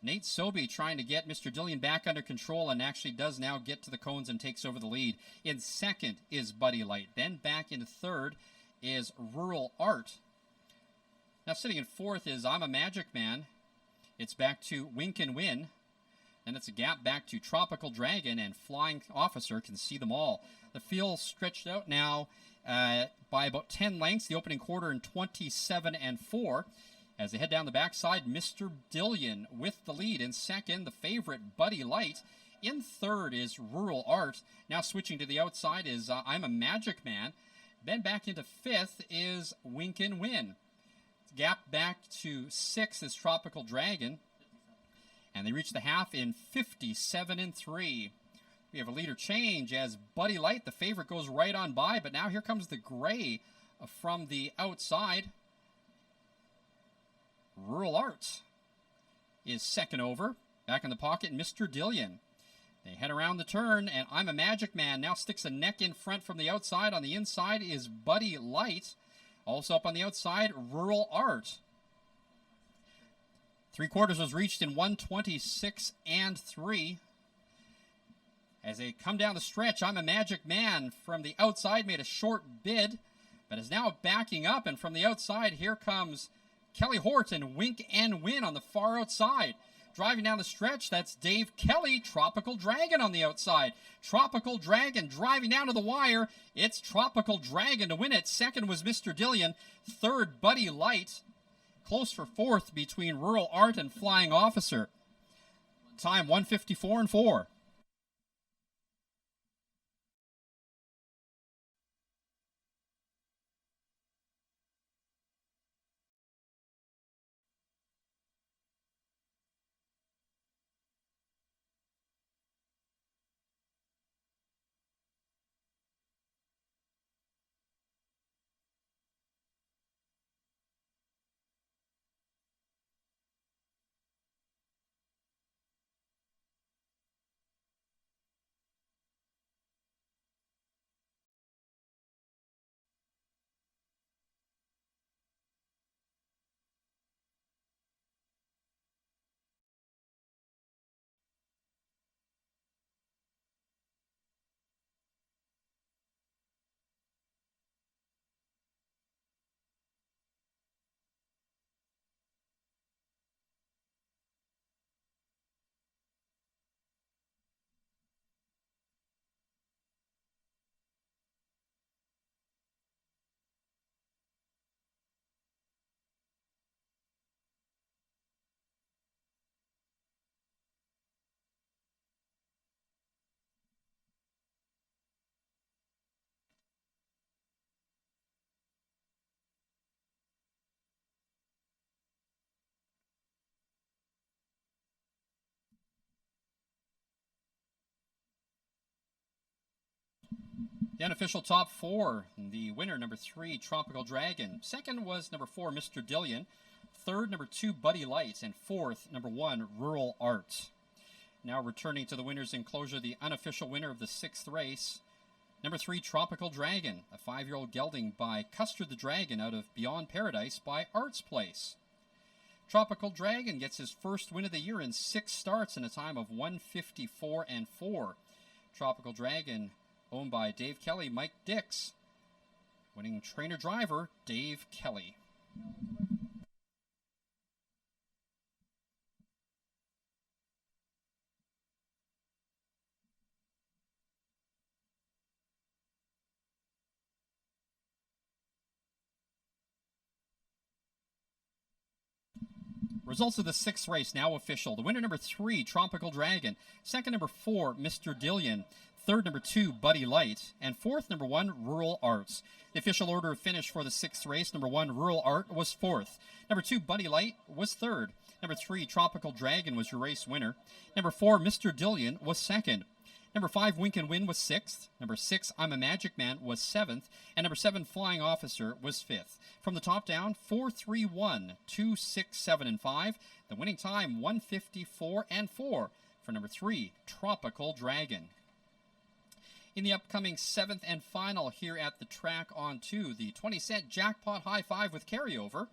Nate Sobey trying to get Mr. Dillion back under control and actually does now get to the cones and takes over the lead. In second is Buddy Light. Then back in third is Rural Art. Now sitting in fourth is I'm a Magic Man. It's back to Wink and Win. And it's a gap back to Tropical Dragon, and Flying Officer can see them all. The field stretched out now by about 10 lengths, the opening quarter in 27 and 4. As they head down the backside, Mr. Dillion with the lead. In second, the favorite Buddy Light. In third is Rural Art. Now switching to the outside is I'm a Magic Man. Then back into fifth is Wink and Win. Gap back to sixth is Tropical Dragon. And they reach the half in 57 and 3. We have a leader change as Buddy Light, the favorite, goes right on by. But now here comes the gray from the outside. Rural Art is second over. Back in the pocket, Mr. Dillion. They head around the turn, and I'm a Magic Man now sticks a neck in front from the outside. On the inside is Buddy Light. Also up on the outside, Rural Art. 3/4 was reached in 1:26 and 3. As they come down the stretch, I'm a Magic Man from the outside made a short bid, but is now backing up. And from the outside, here comes Kelly Hort and Wink and Win on the far outside. Driving down the stretch, that's Dave Kelly, Tropical Dragon on the outside. Tropical Dragon driving down to the wire. It's Tropical Dragon to win it. Second was Mr. Dillion. Third, Buddy Light. Close for fourth between Rural Art and Flying Officer. Time 1:54 and 4. The unofficial top four. The winner, number 3, Tropical Dragon. Second was number 4, Mr. Dillion. Third, number 2, Buddy Light. And fourth, number 1, Rural Art. Now returning to the winner's enclosure, the unofficial winner of the 6th race. Number 3, Tropical Dragon. A 5-year-old gelding by Custard the Dragon out of Beyond Paradise by Arts Place. Tropical Dragon gets his first win of the year in 6 starts in a time of 1:54 and 4. Tropical Dragon, owned by Dave Kelly, Mike Dix. Winning trainer-driver, Dave Kelly. Results of the sixth race now official. The winner, number 3, Tropical Dragon. Second, number 4, Mr. Dillion. Third, number 2, Buddy Light. And fourth, number 1, Rural Arts. The official order of finish for the sixth race, number 1, Rural Art, was fourth. Number 2, Buddy Light, was third. Number 3, Tropical Dragon, was your race winner. Number 4, Mr. Dillion, was second. Number 5, Wink and Win, was sixth. Number 6, I'm a Magic Man, was seventh. And number 7, Flying Officer, was fifth. From the top down, 4, 3, 1, 2, 6, 7, and 5. The winning time, 154 and 4 for number 3, Tropical Dragon. In the upcoming 7th and final here at the track on to the 20-cent jackpot high five with carryover.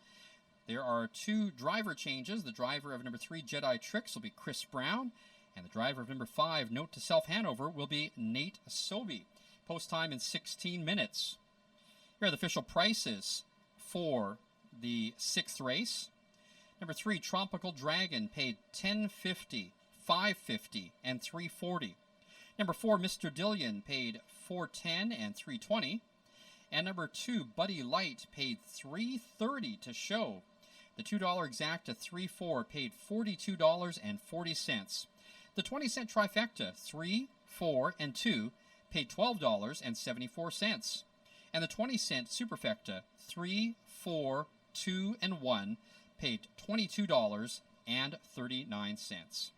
There are 2 driver changes. The driver of number 3, Jedi Tricks, will be Chris Brown. And the driver of number 5, Note to Self Hanover, will be Nate Sobey. Post time in 16 minutes. Here are the official prices for the 6th race. Number 3, Tropical Dragon, paid $10.50, $5.50, and $3.40. Number 4, Mr. Dillion, paid $4.10 and $3.20. And number 2, Buddy Light, paid $3.30 to show. The $2 exacta 3-4 paid $42.40. The 20-cent trifecta 3, 4, and 2 paid $12.74. And the 20-cent superfecta 3, 4, 2, and 1 paid $22.39.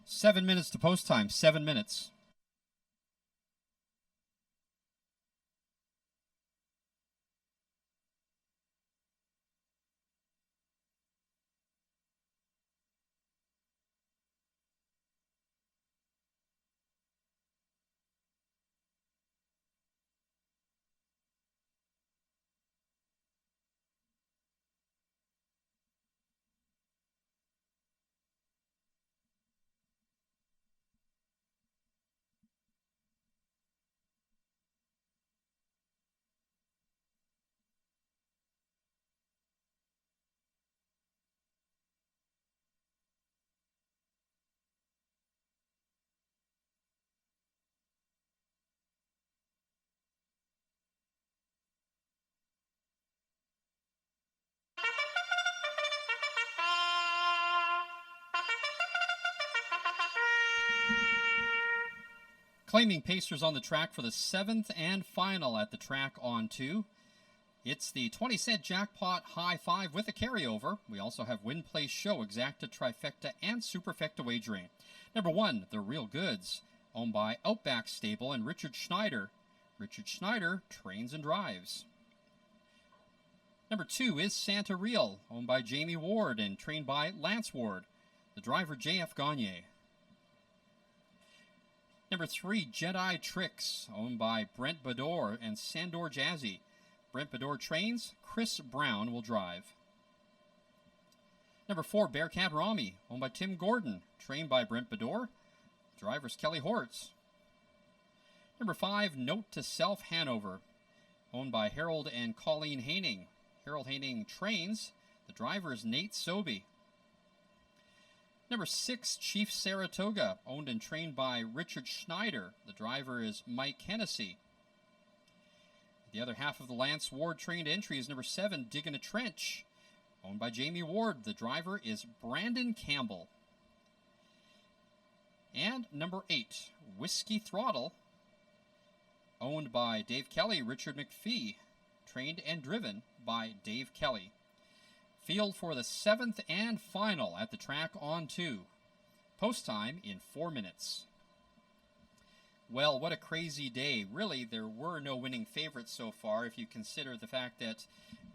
7 minutes to post time. 7 minutes. Claiming Pacers on the track for the 7th and final at the track on 2. It's the 20-cent jackpot high 5 with a carryover. We also have win, play, show, exacta, trifecta, and superfecta wagering. Number 1, The Real Goods, owned by Outback Stable and Richard Schneider. Richard Schneider trains and drives. Number 2 is Santa Real, owned by Jamie Ward and trained by Lance Ward. The driver J.F. Gagne. Number 3, Jedi Tricks, owned by Brent Bador and Sandor Jazzy. Brent Bador trains, Chris Brown will drive. Number 4, Bearcat Rami, owned by Tim Gordon, trained by Brent Bador. Driver's Kelly Hortz. Number 5, Note to Self Hanover, owned by Harold and Colleen Haining. Harold Haining trains. The driver is Nate Sobey. Number 6, Chief Saratoga, owned and trained by Richard Schneider. The driver is Mike Hennessy. The other half of the Lance Ward trained entry is number 7, Diggin' a Trench, owned by Jamie Ward. The driver is Brandon Campbell. And number 8, Whiskey Throttle, owned by Dave Kelly, Richard McPhee, trained and driven by Dave Kelly. Field for the 7th and final at the track on 2. Post time in 4 minutes. Well, what a crazy day. Really, there were no winning favorites so far if you consider the fact that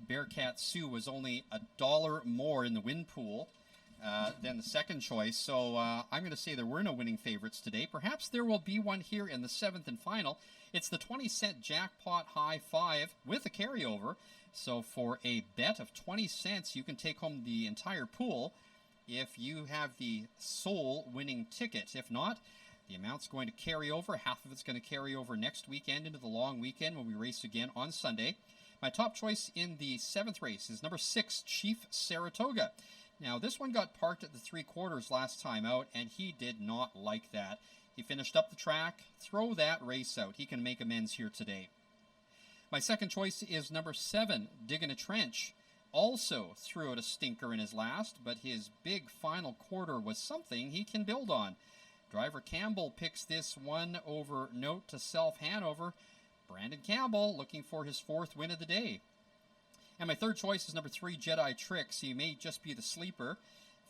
Bearcat Sioux was only $1 more in the win pool than the second choice. So I'm going to say there were no winning favorites today. Perhaps there will be one here in the 7th and final. It's the 20-cent jackpot high 5 with a carryover. So for a bet of 20 cents, you can take home the entire pool if you have the sole winning ticket. If not, the amount's going to carry over. Half of it's going to carry over next weekend into the long weekend when we race again on Sunday. My top choice in the 7th race is number 6, Chief Saratoga. Now, this one got parked at the 3/4 last time out, and he did not like that. He finished up the track. Throw that race out. He can make amends here today. My second choice is number 7, Diggin' a Trench. Also threw out a stinker in his last, but his big final quarter was something he can build on. Driver Campbell picks this one over Note to Self Hanover. Brandon Campbell looking for his 4th win of the day. And my third choice is number 3, Jedi Tricks. He may just be the sleeper.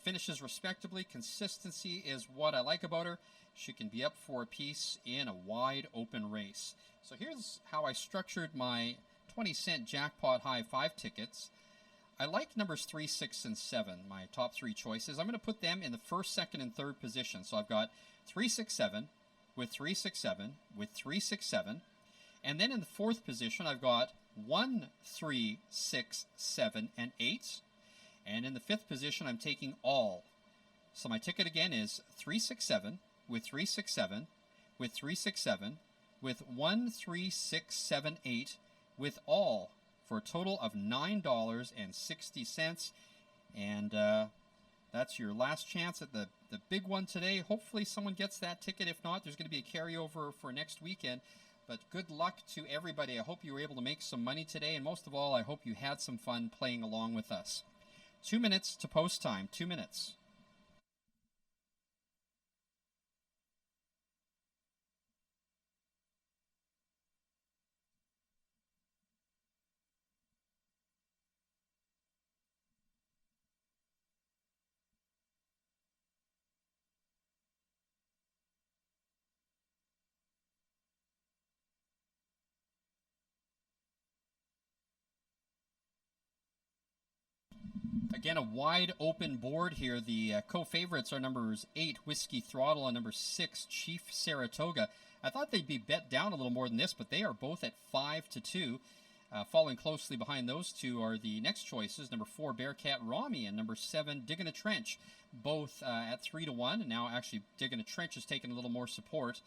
Finishes respectably. Consistency is what I like about her. She can be up for a piece in a wide open race. So here's how I structured my 20-cent jackpot high 5 tickets. I like numbers 3, 6, and 7, my top 3 choices. I'm going to put them in the 1st, 2nd, and 3rd position. So I've got 3, 6, 7 with 3, 6, 7 with 3, 6, 7. And then in the 4th position, I've got 1, 3, 6, 7, and 8. And in the 5th position, I'm taking all. So my ticket again is 3, 6, 7 with 3, 6, 7 with 3, 6, 7 with 1, 3, 6, 7, 8 with all for a total of $9.60. And that's your last chance at the big one today. Hopefully someone gets that ticket. If not, there's going to be a carryover for next weekend. But good luck to everybody. I hope you were able to make some money today. And most of all, I hope you had some fun playing along with us. 2 minutes to post time. 2 minutes. Again, a wide open board here. The co-favorites are numbers 8, Whiskey Throttle, and number 6, Chief Saratoga. I thought they'd be bet down a little more than this, but they are both at 5-2. Following closely behind those two are the next choices, number 4, Bearcat Rami, and number 7, Diggin' a Trench, both at 3-1. And now actually Diggin' a Trench has taken a little more support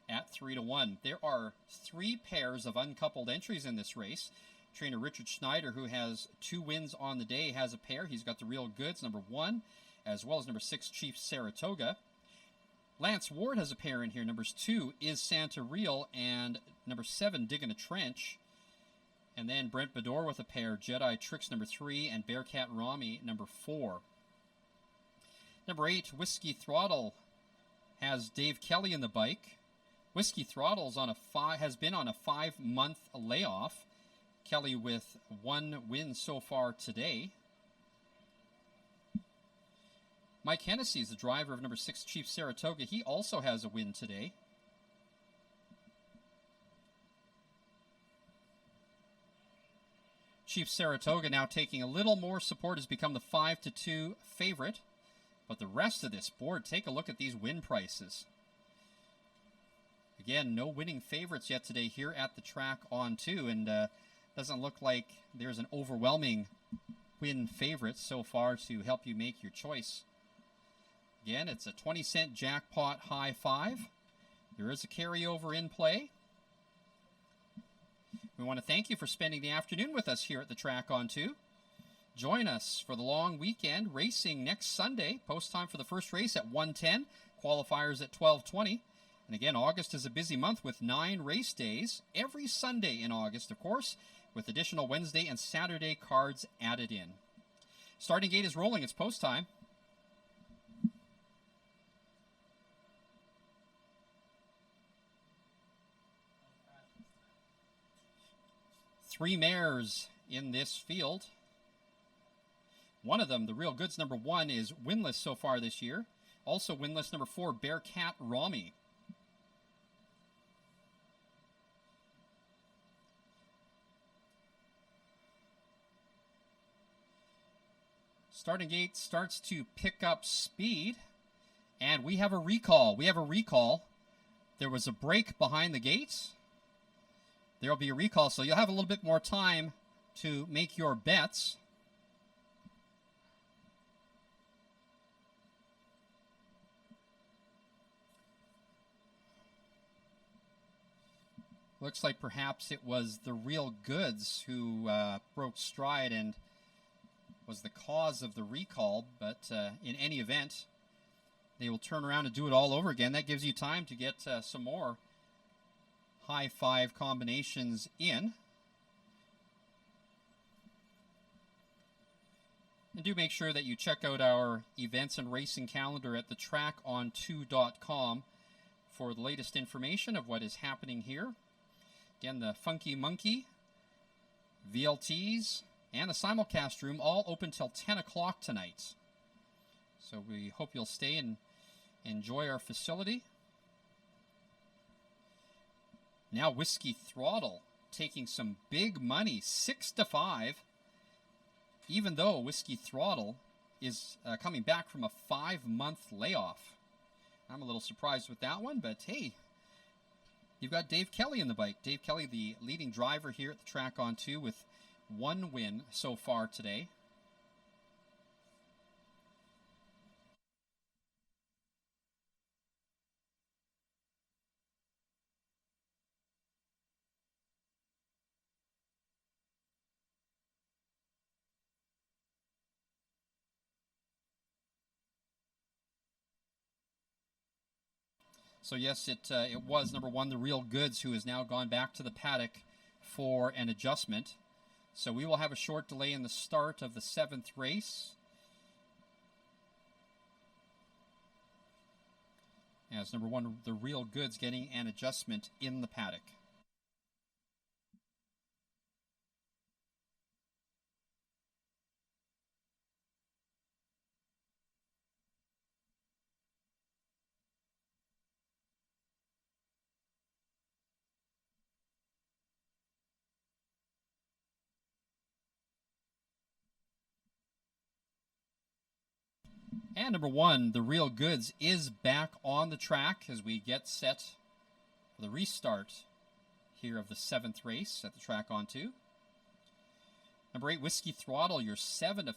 at 3-1. There are 3 pairs of uncoupled entries in this race. Trainer Richard Schneider, who has 2 wins on the day, has a pair. He's got the Real Goods, number 1, as well as number 6, Chief Saratoga. Lance Ward has a pair in here. Numbers 2, Is Santa Real, and number 7, Diggin' a Trench. And then Brent Bedore with a pair, Jedi Tricks, number 3, and Bearcat Rami, number 4. Number 8, Whiskey Throttle, has Dave Kelly in the bike. Whiskey Throttle's has been on a 5-month layoff. Kelly with 1 win so far today. Mike Hennessy is the driver of number 6, Chief Saratoga. He also has a win today. Chief Saratoga now taking a little more support, has become the 5-2 favorite. But the rest of this board, take a look at these win prices. Again, no winning favorites yet today here at the track on 2, and doesn't look like there's an overwhelming win favorite so far to help you make your choice. Again, it's a 20-cent jackpot high 5. There is a carryover in play. We want to thank you for spending the afternoon with us here at the track on 2. Join us for the long weekend racing next Sunday. Post time for the first race at 1:10, qualifiers at 12:20. And again, August is a busy month with 9 race days every Sunday in August, of course, with additional Wednesday and Saturday cards added in. Starting gate is rolling. It's post time. Three mares in this field. One of them, the Real Goods, number 1, is winless so far this year. Also winless, number 4, Bearcat Rami. Starting gate starts to pick up speed, and we have a recall. There was a break behind the gates. There will be a recall, so you'll have a little bit more time to make your bets. Looks like perhaps it was the Real Goods who broke stride and was the cause of the recall, but in any event, they will turn around and do it all over again. That gives you time to get some more high 5 combinations in. And do make sure that you check out our events and racing calendar at thetracon2.com for the latest information of what is happening here. Again, the Funky Monkey, VLTs, and the simulcast room all open till 10 o'clock tonight. So we hope you'll stay and enjoy our facility. Now Whiskey Throttle taking some big money, 6-5, even though Whiskey Throttle is coming back from a 5-month layoff. I'm a little surprised with that one, but hey, you've got Dave Kelly in the bike. Dave Kelly, the leading driver here at the track on 2 with 1 win so far today. So yes, it was number 1, the Real Goods, who has now gone back to the paddock for an adjustment. So we will have a short delay in the start of the 7th race, as number 1, the Real Goods, getting an adjustment in the paddock. And number 1, The Real Goods, is back on the track as we get set for the restart here of the 7th race at the track on 2. Number 8, Whiskey Throttle, your 7-5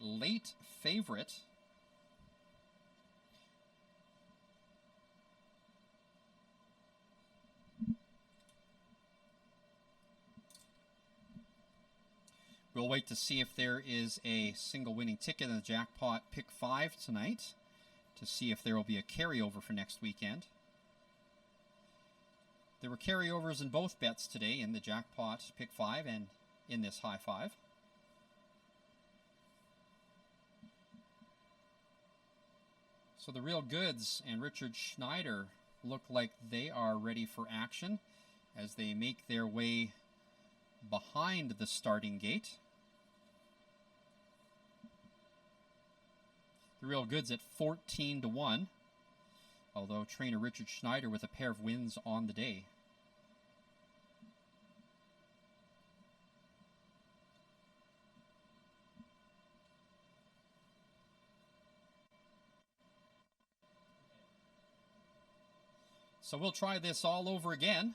late favorite. We'll wait to see if there is a single winning ticket in the jackpot pick 5 tonight to see if there will be a carryover for next weekend. There were carryovers in both bets today in the jackpot pick 5 and in this high 5. So the Real Goods and Richard Schneider look like they are ready for action as they make their way behind the starting gate. The Real Goods at 14-1, although trainer Richard Schneider with a pair of wins on the day. So we'll try this all over again.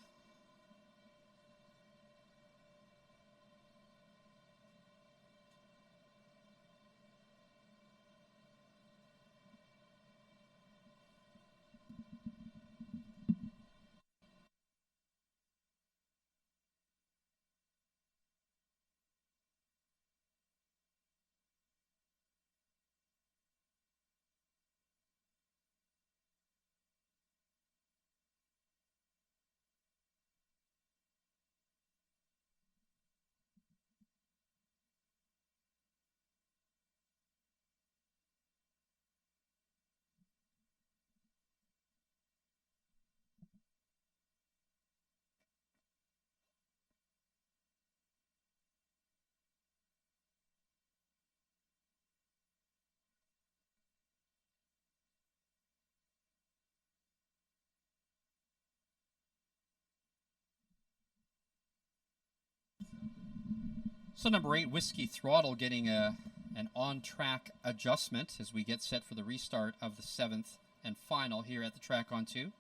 So number 8, Whiskey Throttle, getting an on-track adjustment as we get set for the restart of the 7th and final here at the track on 2.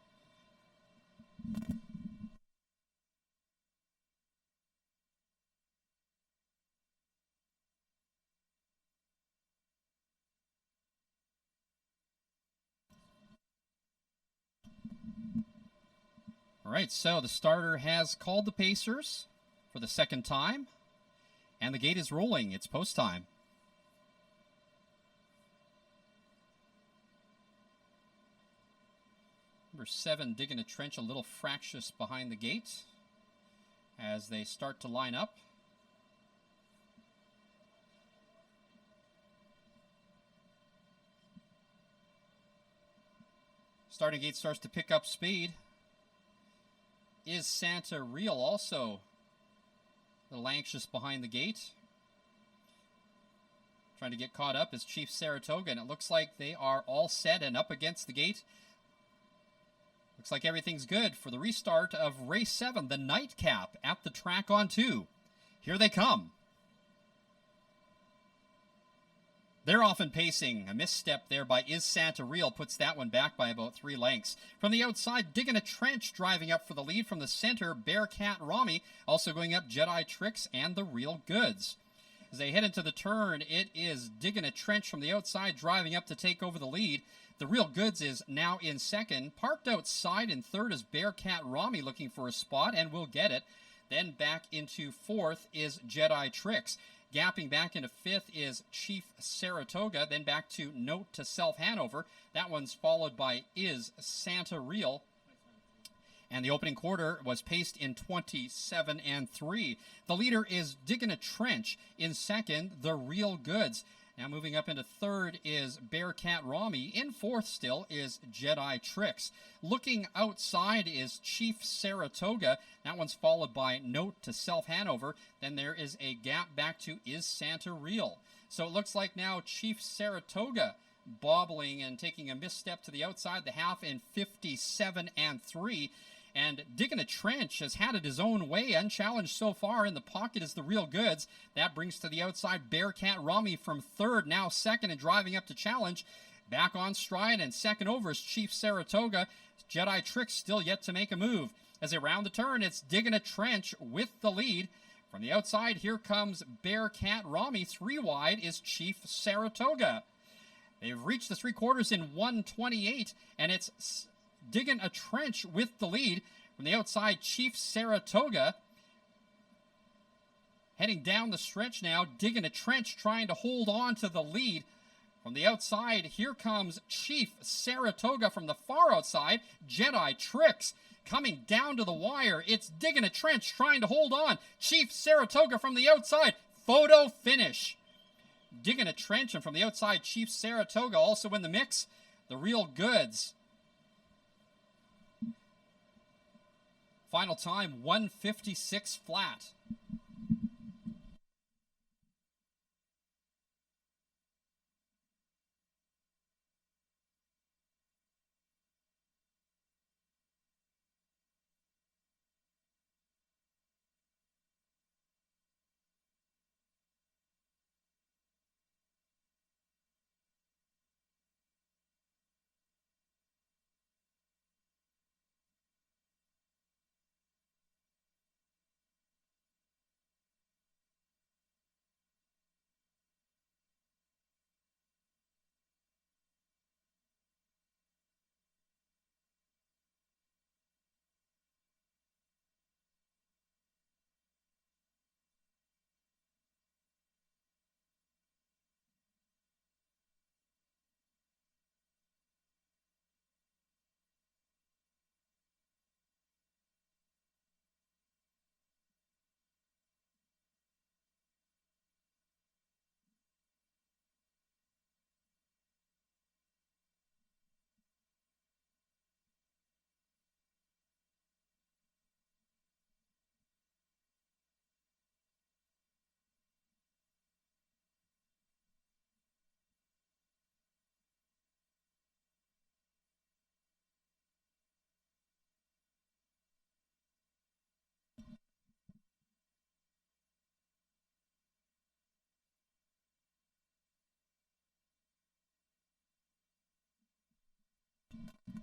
All right, so the starter has called the pacers for the 2nd time. And the gate is rolling. It's post time. Number 7 digging a trench a little fractious behind the gate as they start to line up. Starting gate starts to pick up speed. Is Santa Real also a little anxious behind the gate? Trying to get caught up is Chief Saratoga, and it looks like they are all set and up against the gate. Looks like everything's good for the restart of race 7, the nightcap at the track on 2. Here they come. They're often pacing. A misstep there by Is Santa Real puts that one back by about 3 lengths. From the outside, digging a trench, driving up for the lead. From the center, Bearcat Rami. Also going up, Jedi Tricks and the Real Goods. As they head into the turn, it is digging a trench from the outside, driving up to take over the lead. The Real Goods is now in 2nd. Parked outside in 3rd is Bearcat Rami looking for a spot and will get it. Then back into 4th is Jedi Tricks. Gapping back into 5th is Chief Saratoga. Then back to Note to Self Hanover. That one's followed by Is Santa Real. And the opening quarter was paced in 27-3. The leader is digging a trench. In 2nd, the Real Goods. Now moving up into 3rd is Bearcat Rami. In 4th still is Jedi Tricks. Looking outside is Chief Saratoga. That one's followed by Note to Self Hanover. Then there is a gap back to Is Santa Real. So it looks like now Chief Saratoga bobbling and taking a misstep to the outside the half in 57-3. And digging a trench has had it his own way, unchallenged so far. In the pocket is the Real Goods. That brings to the outside Bearcat Rami from 3rd, now 2nd, and driving up to challenge. Back on stride and second over is Chief Saratoga. Jedi Trick still yet to make a move. As they round the turn, it's Digging a Trench with the lead. From the outside, here comes Bearcat Rami. 3 wide is Chief Saratoga. They've reached the 3/4 in 1:28, and it's Digging a Trench with the lead. From the outside, Chief Saratoga heading down the stretch now. Digging a Trench trying to hold on to the lead. From the outside, here comes Chief Saratoga. From the far outside, Jedi Tricks coming down to the wire. It's Digging a Trench trying to hold on. Chief Saratoga from the outside. Photo finish. Digging a Trench, and from the outside, Chief Saratoga also in the mix. The Real Goods. Final time, 1:56 flat.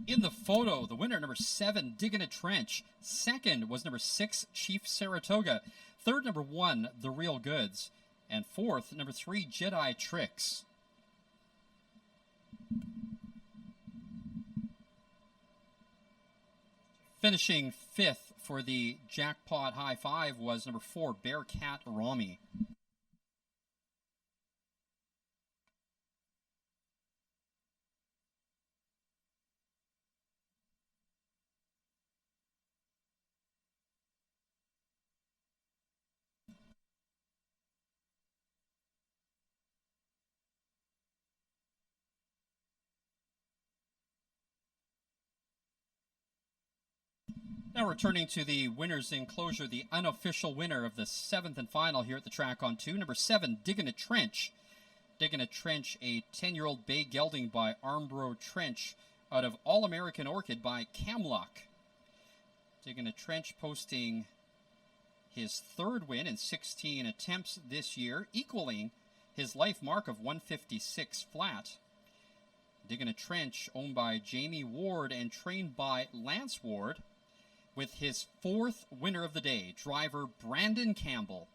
In the photo, the winner, number 7, Digging a Trench. Second was number 6, Chief Saratoga. Third, number 1, The Real Goods. And fourth, number 3, Jedi Tricks. Finishing 5th for the jackpot high five was number 4, Bearcat Rami. Now returning to the winner's enclosure, the unofficial winner of the 7th and final here at the track on 2, number 7, Digging a Trench. Digging a Trench, a 10-year-old bay gelding by Armbro Trench out of All-American Orchid by Camlock. Digging a Trench posting his 3rd win in 16 attempts this year, equaling his life mark of 156 flat. Digging a Trench, owned by Jamie Ward and trained by Lance Ward, with his 4th winner of the day, driver Brandon Campbell.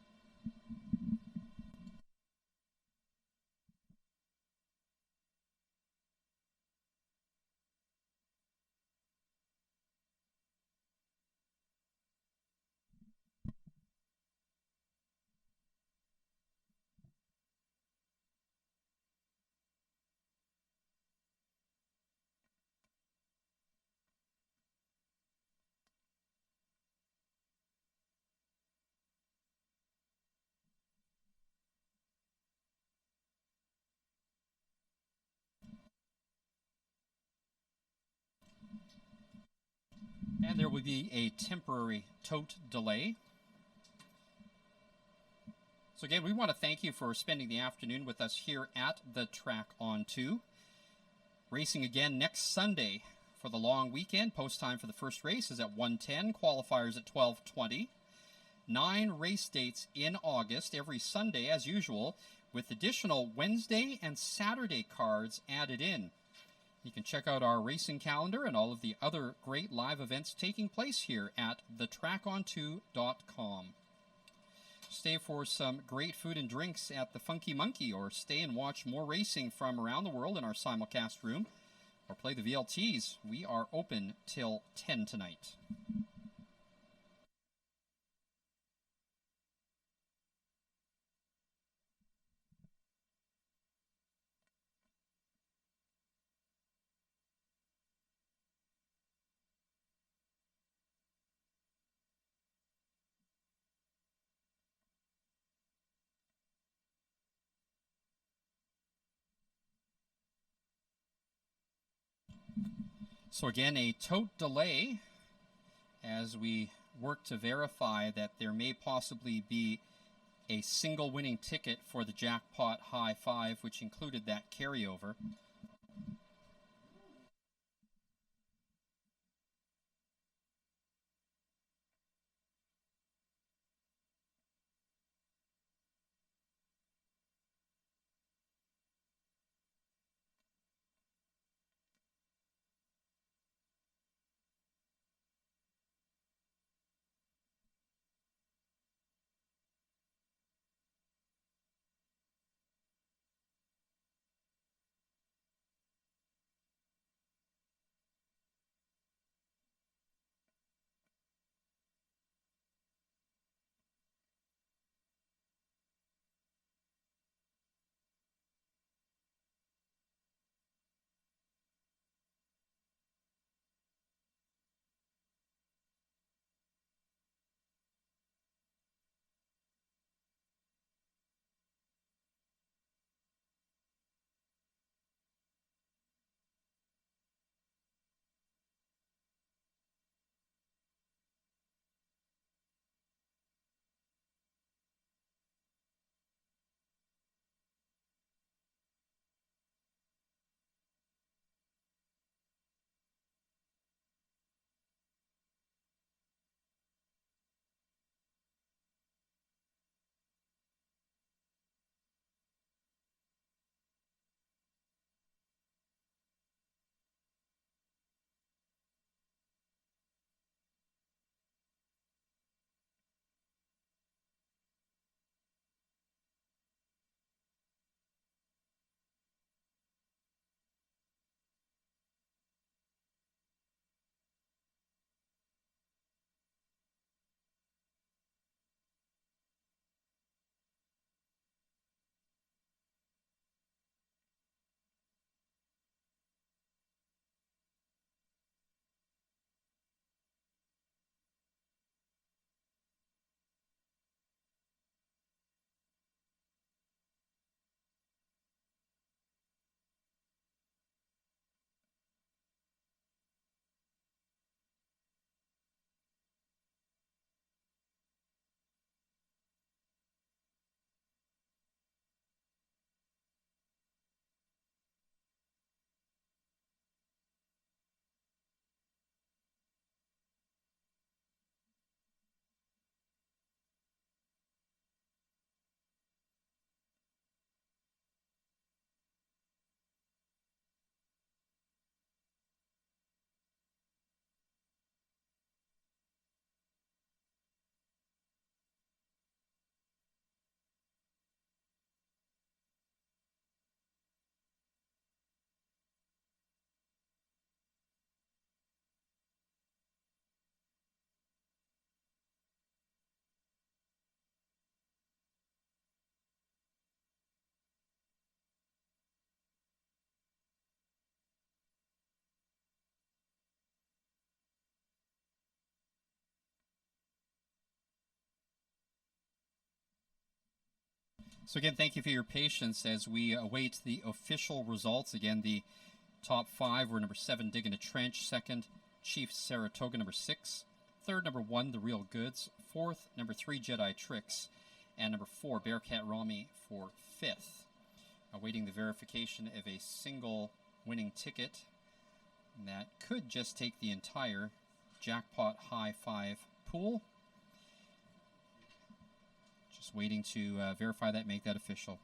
And there will be a temporary tote delay. So again, we want to thank you for spending the afternoon with us here at the track on 2. Racing again next Sunday for the long weekend. Post time for the first race is at 1:10. Qualifiers at 12:20. 9 race dates in August every Sunday as usual, with additional Wednesday and Saturday cards added in. You can check out our racing calendar and all of the other great live events taking place here at thetrackonto.com. Stay for some great food and drinks at the Funky Monkey, or stay and watch more racing from around the world in our simulcast room, or play the VLTs. We are open till 10 tonight. So again, a tote delay as we work to verify that there may possibly be a single winning ticket for the Jackpot High Five, which included that carryover. So again, thank you for your patience as we await the official results. Again, the top five were number 7, Digging a Trench; second, Chief Saratoga; number 6, third, number 1, The Real Goods; fourth, number 3, Jedi Tricks; and number 4, Bearcat Rami for 5th. Awaiting the verification of a single winning ticket that could just take the entire Jackpot High Five pool. Just waiting to verify that, make that official.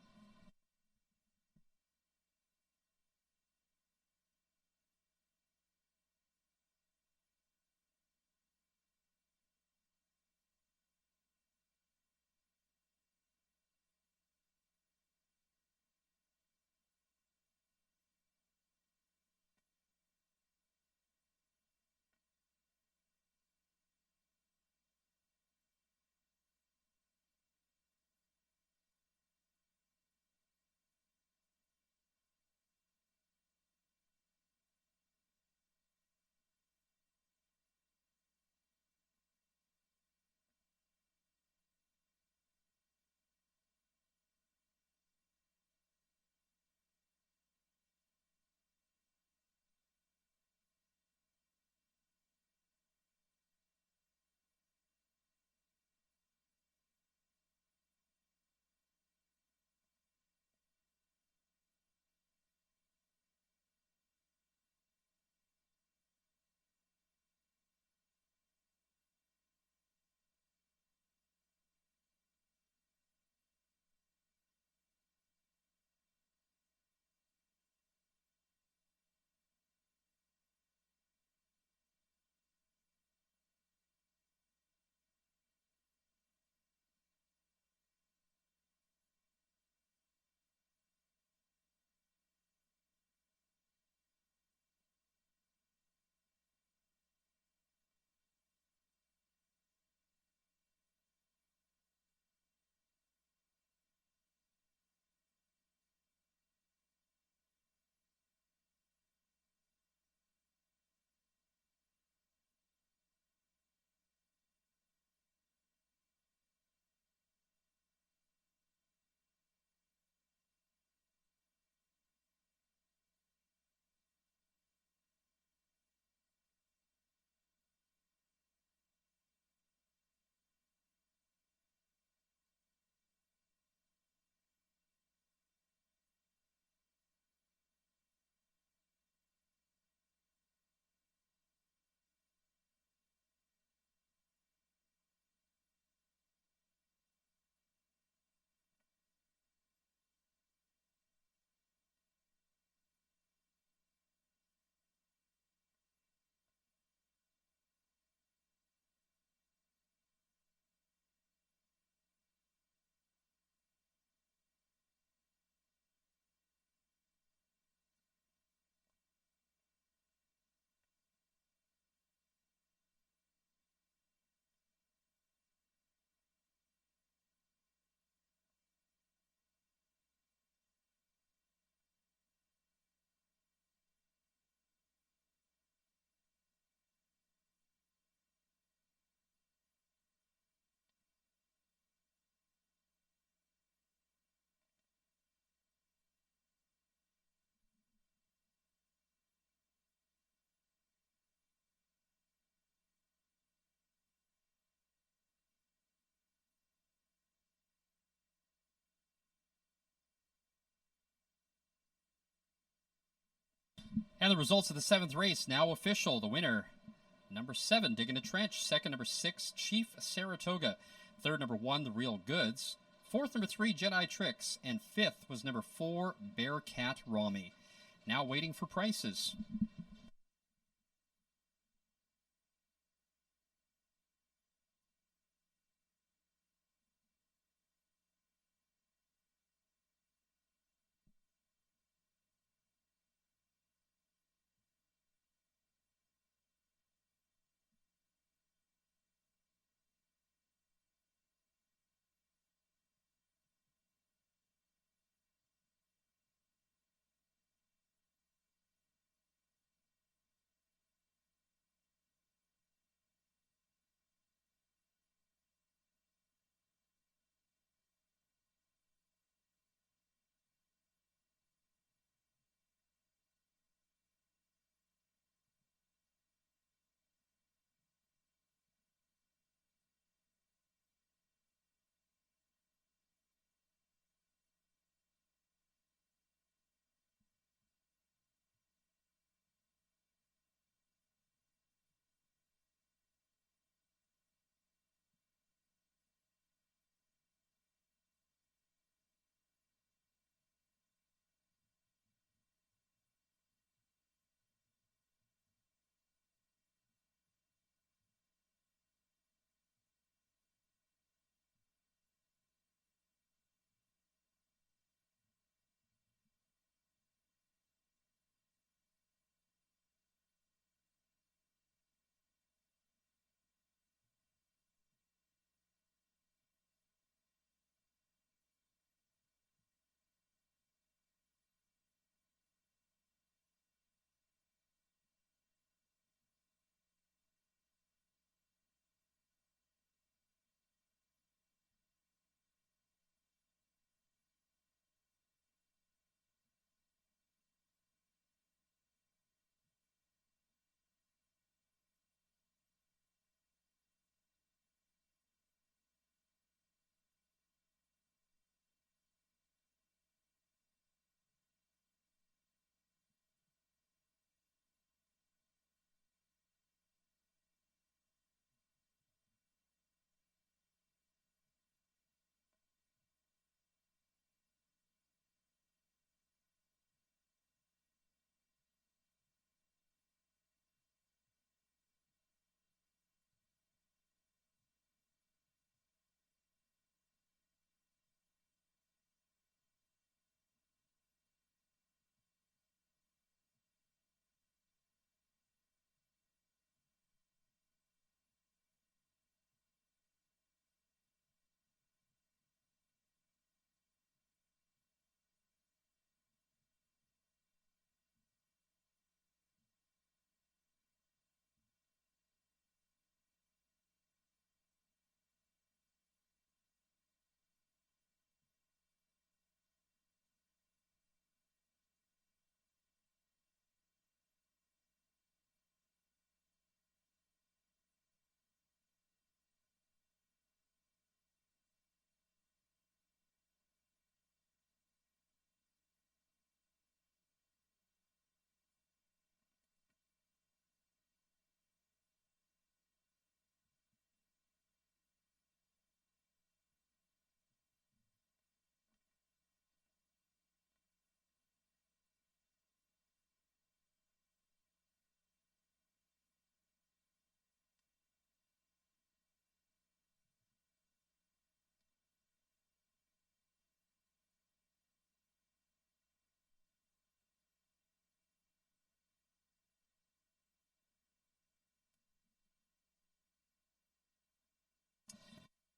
And the results of the 7th race now official. The winner, number 7, Digging a Trench. Second, number 6, Chief Saratoga. Third, number 1, The Real Goods. Fourth, number 3, Jedi Tricks. And fifth was number 4, Bearcat Rami. Now waiting for prices.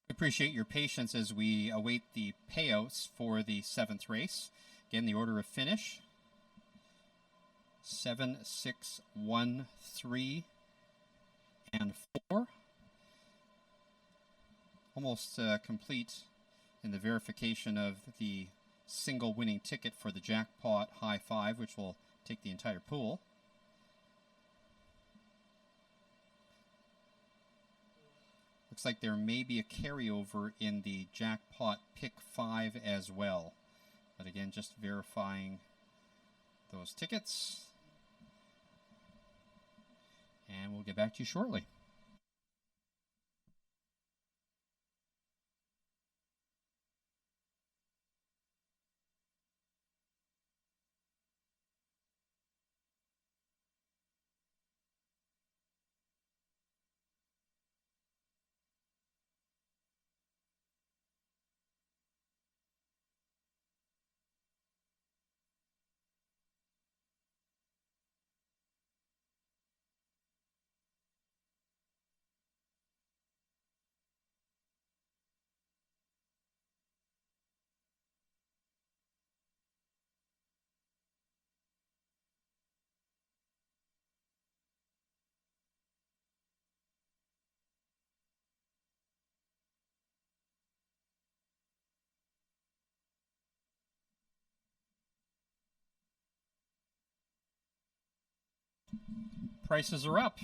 Appreciate your patience as we await the payouts for the 7th race. Again, the order of finish: 7, 6, 1, 3, and 4. Almost complete in the verification of the single winning ticket for the jackpot high 5, which will take the entire pool. Looks like there may be a carryover in the jackpot pick 5 as well. But again, just verifying those tickets. and we'll get back to you shortly. Prices are up.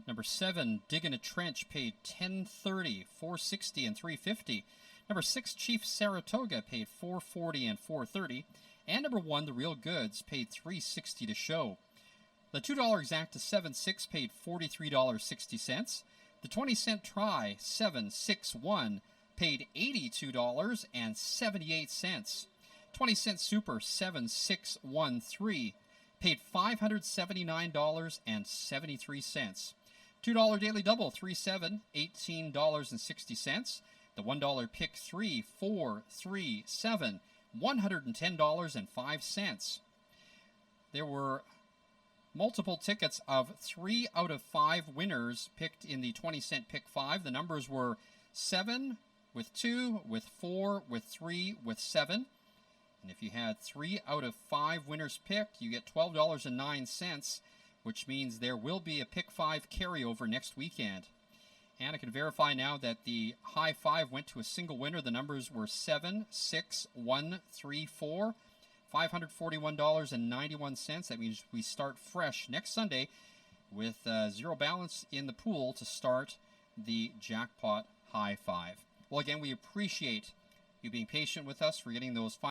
Number 7, Digging a Trench, paid $10.30, $4.60, and $3.50. Number 6, Chief Saratoga, paid $4.40 and $4.30. And number 1, The Real Goods, paid $3.60 to show. The $2 Exacta 7.6 paid $43.60. The 20-cent Try 7.61 paid $82.78. 20-cent Super 7.613 paid $579.73. $2 Daily Double 3.7, $18.60. The $1 Pick 3, 4, 3, 7, $110.05. There were multiple tickets of 3 out of 5 winners picked in the 20-cent Pick 5. The numbers were 7, with 2, with 4, with 3, with 7. And if you had 3 out of 5 winners picked, you get $12.09, which means there will be a Pick 5 carryover next weekend. And I can verify now that the high 5 went to a single winner. The numbers were 7, 6, 1, 3, 4, $541.91. That means we start fresh next Sunday with zero balance in the pool to start the jackpot high 5. Well, again, we appreciate you being patient with us for getting those